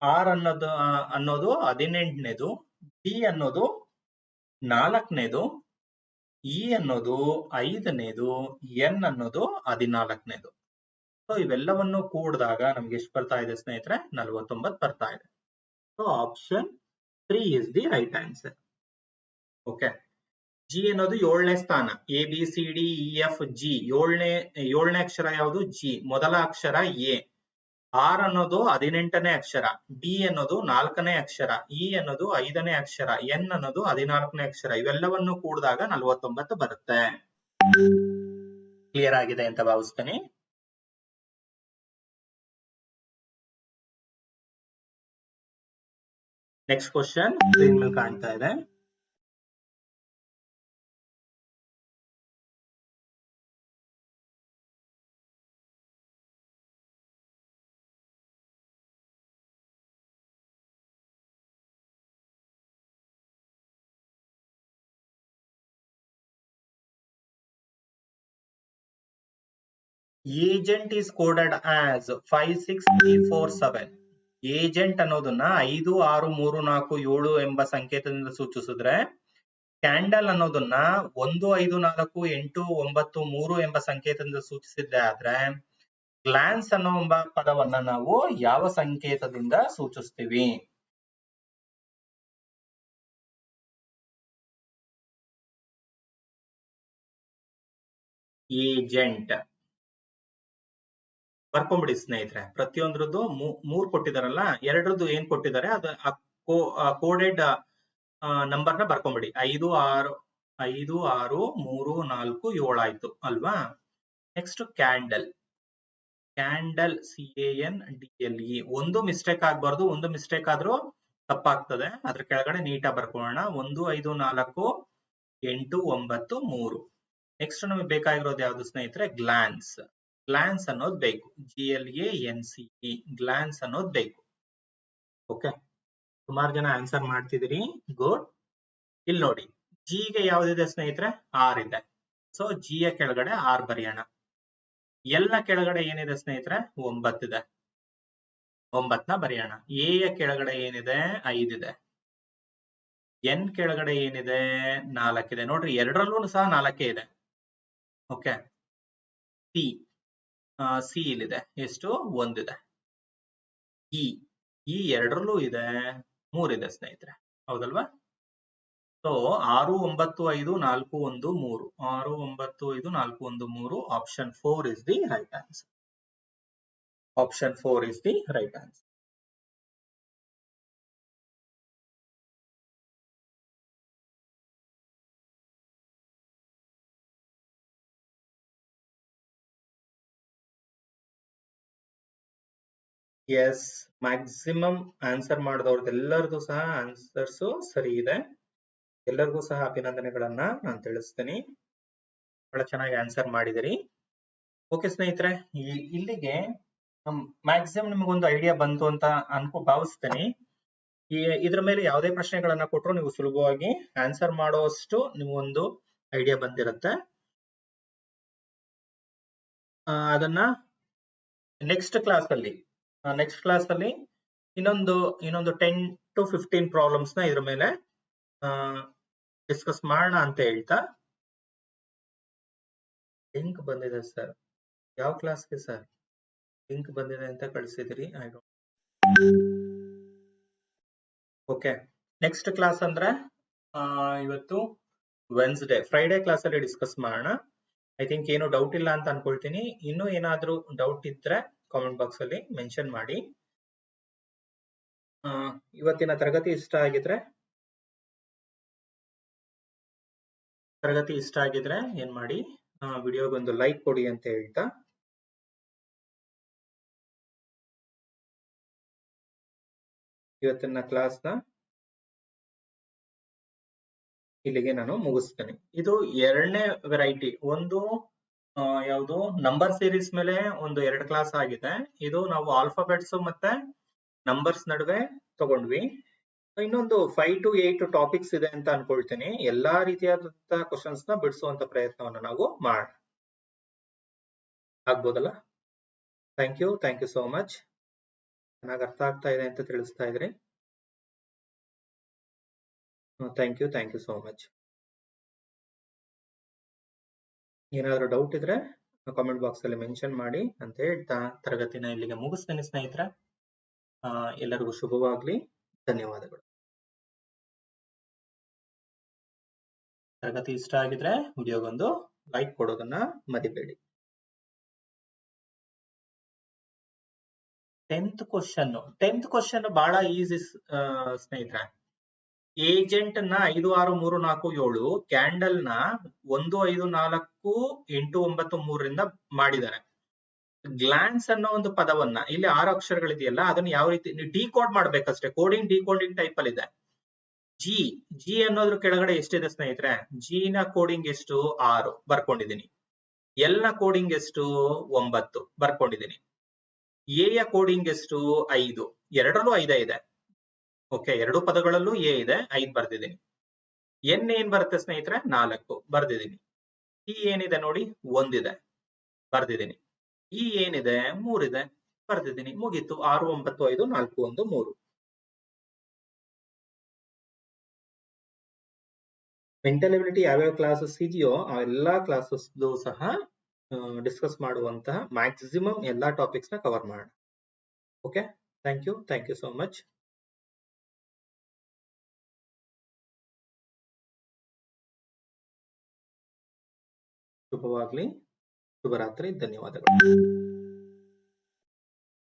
ಆರ್ ಅನ್ನೋದು 18ನೇದು. ಡಿ ಅನ್ನೋದು 4ನೇದು. ಇ ಅನ್ನೋದು 5ನೇದು. ಎನ್ ಅನ್ನೋದು 14ನೇದು. ಸೊ ಇವೆಲ್ಲವನ್ನು ಕೂಡಿದಾಗ ನಮ್ಗೆ ಎಷ್ಟು ಬರ್ತಾ ಇದೆ ಸ್ನೇಹಿತರೆ? 49 ಬರ್ತಾ ಇದೆ. So option 3 is the right answer. Okay, G ಅನ್ನೋದು 7ನೇ ಸ್ಥಾನ. A B C D E F G. 7ನೇ ಅಕ್ಷರ ಯಾವುದು? ಜಿ. ಮೊದಲ ಅಕ್ಷರ ಎ. ಆರ್ ಅನ್ನೋದು 18ನೇ ಅಕ್ಷರ. ಡಿ ಅನ್ನೋದು 4ನೇ ಅಕ್ಷರ. ಇ ಅನ್ನೋದು 5ನೇ ಅಕ್ಷರ. ಎನ್ ಅನ್ನೋದು 14ನೇ ಅಕ್ಷರ. ಇವೆಲ್ಲವನ್ನು ಕೂಡಿದಾಗ 49 ಬರುತ್ತೆ. ಕ್ಲಿಯರ್ ಆಗಿದೆ ಅಂತ ಭಾವಿಸ್ತೀನಿ. ನೆಕ್ಸ್ಟ್ ಕ್ವಶನ್ ಸ್ಕ್ರೀನ್ ಮೇಲೆ ಕಾಣ್ತಾ ಇದೆ. Agent is coded as 56347. Agent ಅನ್ನೋದನ್ನ 5 6 3 4 7 ಎಂಬ ಸಂಕೇತದಿಂದ ಸೂಚಿಸಿದ್ರೆ, ಕ್ಯಾಂಡಲ್ ಅನ್ನೋದನ್ನ 1 5 4 8 9 3 ಎಂಬ ಸಂಕೇತದಿಂದ ಸೂಚಿಸಿದ್ರೆ ಆದ್ರೆ, ಗ್ಲಾನ್ಸ್ ಅನ್ನೋ ಎಂಬ ಪದವನ್ನ ನಾವು ಯಾವ ಸಂಕೇತದಿಂದ ಸೂಚಿಸ್ತೀವಿ? ಏಜೆಂಟ್ ಬರ್ಕೊಂಬಿಡಿ ಸ್ನೇಹಿತರೆ. ಪ್ರತಿಯೊಂದ್ರದ್ದು ಮೂರ್ ಕೊಟ್ಟಿದಾರಲ್ಲ, ಎರಡರದ್ದು ಏನ್ ಕೊಟ್ಟಿದ್ದಾರೆ ಅದು ಕೋಡೆಡ್ ನಂಬರ್ ನ ಬರ್ಕೊಂಬಿಡಿ. 5 6 5 6 3 4 7 ಆಯ್ತು ಅಲ್ವಾ. Next candle CANDLE. ಒಂದು ಮಿಸ್ಟೇಕ್ ಆಗ್ಬಾರ್ದು, ಒಂದು ಮಿಸ್ಟೇಕ್ ಆದ್ರೂ ತಪ್ಪಾಗ್ತದೆ. ಅದ್ರ ಕೆಳಗಡೆ ನೀಟಾಗಿ ಬರ್ಕೊಳ್ಳೋಣ. 1 5 4 8 9 3. ನೆಕ್ಸ್ಟ್ ನಮಗೆ ಬೇಕಾಗಿರೋದು ಯಾವ್ದು ಸ್ನೇಹಿತರೆ? ಗ್ಲಾನ್ಸ್ ಅನ್ನೋದು ಬೇಕು. GLANCE ಗ್ಲಾನ್ಸ್ ಅನ್ನೋದು ಬೇಕು. ಓಕೆ, ಸುಮಾರು ಜನ ಆನ್ಸರ್ ಮಾಡ್ತಿದ್ದೀರಿ, ಗುಡ್. ಇಲ್ಲಿ ನೋಡಿ, ಜಿ ಗೆ ಯಾವ್ದಿದೆ ಸ್ನೇಹಿತರೆ? ಆರ್ ಇದೆ. ಸೊ ಜಿ ಯ ಕೆಳಗಡೆ ಆರ್ ಬರೆಯೋಣ. ಎಲ್ ನ ಕೆಳಗಡೆ ಏನಿದೆ ಸ್ನೇಹಿತರೆ? 9 ಇದೆ. 9ನ ಬರೆಯೋಣ. ಎ ಯ ಕೆಳಗಡೆ ಏನಿದೆ? 5 ಇದೆ. ಎನ್ ಕೆಳಗಡೆ ಏನಿದೆ? 4 ಇದೆ. ನೋಡ್ರಿ, ಎರಡರಲ್ಲೂ ಸಹ 4 ಇದೆ. ಓಕೆ, ಸಿ ಇಲ್ಲಿದೆ. ಎಷ್ಟು? 1 ಇದೆ. ಈ ಎರಡರಲ್ಲೂ ಇದೆ, 3 ಇದೆ ಸ್ನೇಹಿತರೆ, ಹೌದಲ್ವಾ? So 6 9 5 4 1 3. 6 9 5 4 1 3. Option 4 is the right answer. Option 4 is the right answer. Yes, maximum answer ಮಾಡಿದವ್ರದ್ದೆಲ್ಲರದು ಸಹ ಆನ್ಸರ್ಸ್ ಸರಿ ಇದೆ. ಎಲ್ಲರಿಗೂ ಸಹ ಅಭಿನಂದನೆಗಳನ್ನ ನಾನು ತಿಳಿಸ್ತೀನಿ. ಬಹಳ ಚೆನ್ನಾಗಿ ಆನ್ಸರ್ ಮಾಡಿದಿರಿ. ಓಕೆ ಸ್ನೇಹಿತರೆ, ಇಲ್ಲಿಗೆ ಮ್ಯಾಕ್ಸಿಮಮ್ ನಿಮಗೊಂದು ಐಡಿಯಾ ಬಂತು ಅಂತ ಭಾವಿಸ್ತೇನೆ. ಇದ್ರ ಮೇಲೆ ಯಾವುದೇ ಪ್ರಶ್ನೆಗಳನ್ನ ಕೊಟ್ಟರು ನೀವು ಸುಲಭವಾಗಿ ಆನ್ಸರ್ ಮಾಡೋಷ್ಟು ನಿಮಗೊಂದು ಐಡಿಯಾ ಬಂದಿರುತ್ತೆ. ಅದನ್ನ ನೆಕ್ಸ್ಟ್ ಕ್ಲಾಸ್ ಅಲ್ಲಿ ಇನ್ನೊಂದು 10 to 15 ಪ್ರಾಬ್ಲಮ್ಸ್ ನ ಇದ್ರ ಮೇಲೆ ಡಿಸ್ಕಸ್ ಮಾಡೋಣ ಅಂತ ಹೇಳ್ತಾ. ಲಿಂಕ್ ಬಂದಿದೆ ಸರ್, ಯಾವ ಕ್ಲಾಸ್ಗೆ ಸರ್ ಲಿಂಕ್ ಬಂದಿದೆ ಅಂತ ಕಳಿಸಿದಿರಿ? ಓಕೆ, ನೆಕ್ಸ್ಟ್ ಕ್ಲಾಸ್ ಅಂದ್ರೆ ಇವತ್ತು ವೆನ್ಸ್ಡೇ, ಫ್ರೈಡೆ ಕ್ಲಾಸ್ ಅಲ್ಲಿ ಡಿಸ್ಕಸ್ ಮಾಡೋಣ. ಐ ಥಿಂಕ್ ಏನು ಡೌಟ್ ಇಲ್ಲ ಅಂತ ಅನ್ಕೊಳ್ತೀನಿ. ಇನ್ನೂ ಏನಾದ್ರೂ ಡೌಟ್ ಇದ್ರೆ ಕಾಮೆಂಟ್ ಬಾಕ್ಸ್ ಅಲ್ಲಿ ಮೆನ್ಷನ್ ಮಾಡಿ. ಇವತ್ತಿನ ತರಗತಿ ಇಷ್ಟ ಆಗಿದ್ರೆ ಏನ್ ಮಾಡಿ, ವಿಡಿಯೋಗೊಂದು ಲೈಕ್ ಕೊಡಿ ಅಂತ ಹೇಳ್ತಾ ಇವತ್ತಿನ ಕ್ಲಾಸ್ನ ಇಲ್ಲಿಗೆ ನಾನು ಮುಗಿಸ್ತೇನೆ. ಇದು ಎರಡನೇ ವೆರೈಟಿ. ಒಂದು ಯಾವುದು ನಂಬರ್ ಸೀರೀಸ್ ಮೇಲೆ ಒಂದು 2 ಕ್ಲಾಸ್ ಆಗಿದೆ. ಇದು ನಾವು ಆಲ್ಫಾಬೆಟ್ಸ್ ಮತ್ತೆ ನಂಬರ್ಸ್ ನಡುವೆ ತಗೊಂಡ್ವಿ. ಇನ್ನೊಂದು 5 to 8 ಟಾಪಿಕ್ಸ್ ಇದೆ ಅಂತ ಅನ್ಕೊಳ್ತೀನಿ. ಎಲ್ಲಾ ರೀತಿಯಾದಂತಹ ಕ್ವಶನ್ಸ್ ನ ಬಿಡಿಸುವಂತ ಪ್ರಯತ್ನವನ್ನು ನಾವು ಮಾಡೋಣ. ಆಗ್ಬೋದಲ್ಲ? Thank you so much. ಚೆನ್ನಾಗಿ ಅರ್ಥ ಆಗ್ತಾ ಇದೆ ಅಂತ ತಿಳಿಸ್ತಾ ಇದ್ರಿ. Thank you so much. ಏನಾದರೂ ಡೌಟ್ ಇದ್ರೆ ಕಾಮೆಂಟ್ ಬಾಕ್ಸ್ ಅಲ್ಲಿ ಮೆನ್ಷನ್ ಮಾಡಿ ಅಂತ ಹೇಳ್ತಾ ತರಗತಿನ ಇಲ್ಲಿಗೆ ಮುಗಿಸ್ತೇನೆ ಸ್ನೇಹಿತರೆ. ಎಲ್ಲರಿಗೂ ಶುಭವಾಗ್ಲಿ. ಧನ್ಯವಾದಗಳು. ತರಗತಿ ಇಷ್ಟ ಆಗಿದ್ರೆ ವಿಡಿಯೋಗೊಂದು ಲೈಕ್ ಕೊಡೋದನ್ನ ಮರಿಬೇಡಿ. 10th ಕ್ವಶನ್ ಬಹಳ ಈಸಿ ಸ್ನೇಹಿತರೆ. ಏಜೆಂಟ್ ನ 5 6 3 4 7 ಕ್ಯಾಂಡಲ್ ನ 1 5 4 8 9 3 ಮಾಡಿದ್ದಾರೆ. ಗ್ಲಾನ್ಸ್ ಅನ್ನೋ ಒಂದು ಪದವನ್ನ, ಇಲ್ಲಿ 6 ಅಕ್ಷರಗಳಿದೆಯಲ್ಲ, ಅದನ್ನ ಯಾವ ರೀತಿ ಡಿಕೋಡ್ ಮಾಡ್ಬೇಕಷ್ಟೇ. ಡಿಕೋಡಿಂಗ್ ಟೈಪ್ ಅಲ್ಲಿ ಇದೆ. ಜಿ ಅನ್ನೋದ್ರ ಕೆಳಗಡೆ ಎಷ್ಟಿದೆ ಸ್ನೇಹಿತರೆ? ಜಿ ನ ಕೋಡಿಂಗ್ ಎಷ್ಟು? 6 ಬರ್ಕೊಂಡಿದ್ದೀನಿ. ಎಲ್ ನ ಕೋಡಿಂಗ್ ಎಷ್ಟು? 9 ಬರ್ಕೊಂಡಿದ್ದೀನಿ. ಎ ಯ ಕೋಡಿಂಗ್ ಎಷ್ಟು? 5. ಎರಡರಲ್ಲೂ 5 ಇದೆ. ಓಕೆ, ಎರಡು ಪದಗಳಲ್ಲೂ ಎ ಇದೆ, 5 ಬರ್ದಿದ್ದೀನಿ. ಎನ್ ಏನ್ ಬರುತ್ತೆ ಸ್ನೇಹಿತರೆ? 4 ಬರ್ದಿದ್ದೀನಿ. ಟಿ ಏನಿದೆ ನೋಡಿ? 1 ಇದೆ, ಬರ್ದಿದ್ದೀನಿ. ಇ ಏನಿದೆ? 3 ಇದೆ, ಬರ್ದಿದ್ದೀನಿ. ಮುಗೀತು. 6 9 5 4 1 3. ಮೆಂಟಲ್ ಎಬಿಲಿಟಿ ಯಾವ್ಯಾವ ಕ್ಲಾಸಸ್ ಇದೆಯೋ ಆ ಎಲ್ಲಾ ಕ್ಲಾಸಸ್ ಸಹ ಡಿಸ್ಕಸ್ ಮಾಡುವಂತಹ ಮ್ಯಾಕ್ಸಿಮಮ್ ಎಲ್ಲಾ ಟಾಪಿಕ್ಸ್ ನ ಕವರ್ ಮಾಡೋಣ. Okay, thank you so much. ಶುಭವಾಗ್ಲಿ. ಶುಭರಾತ್ರಿ. ಧನ್ಯವಾದಗಳು.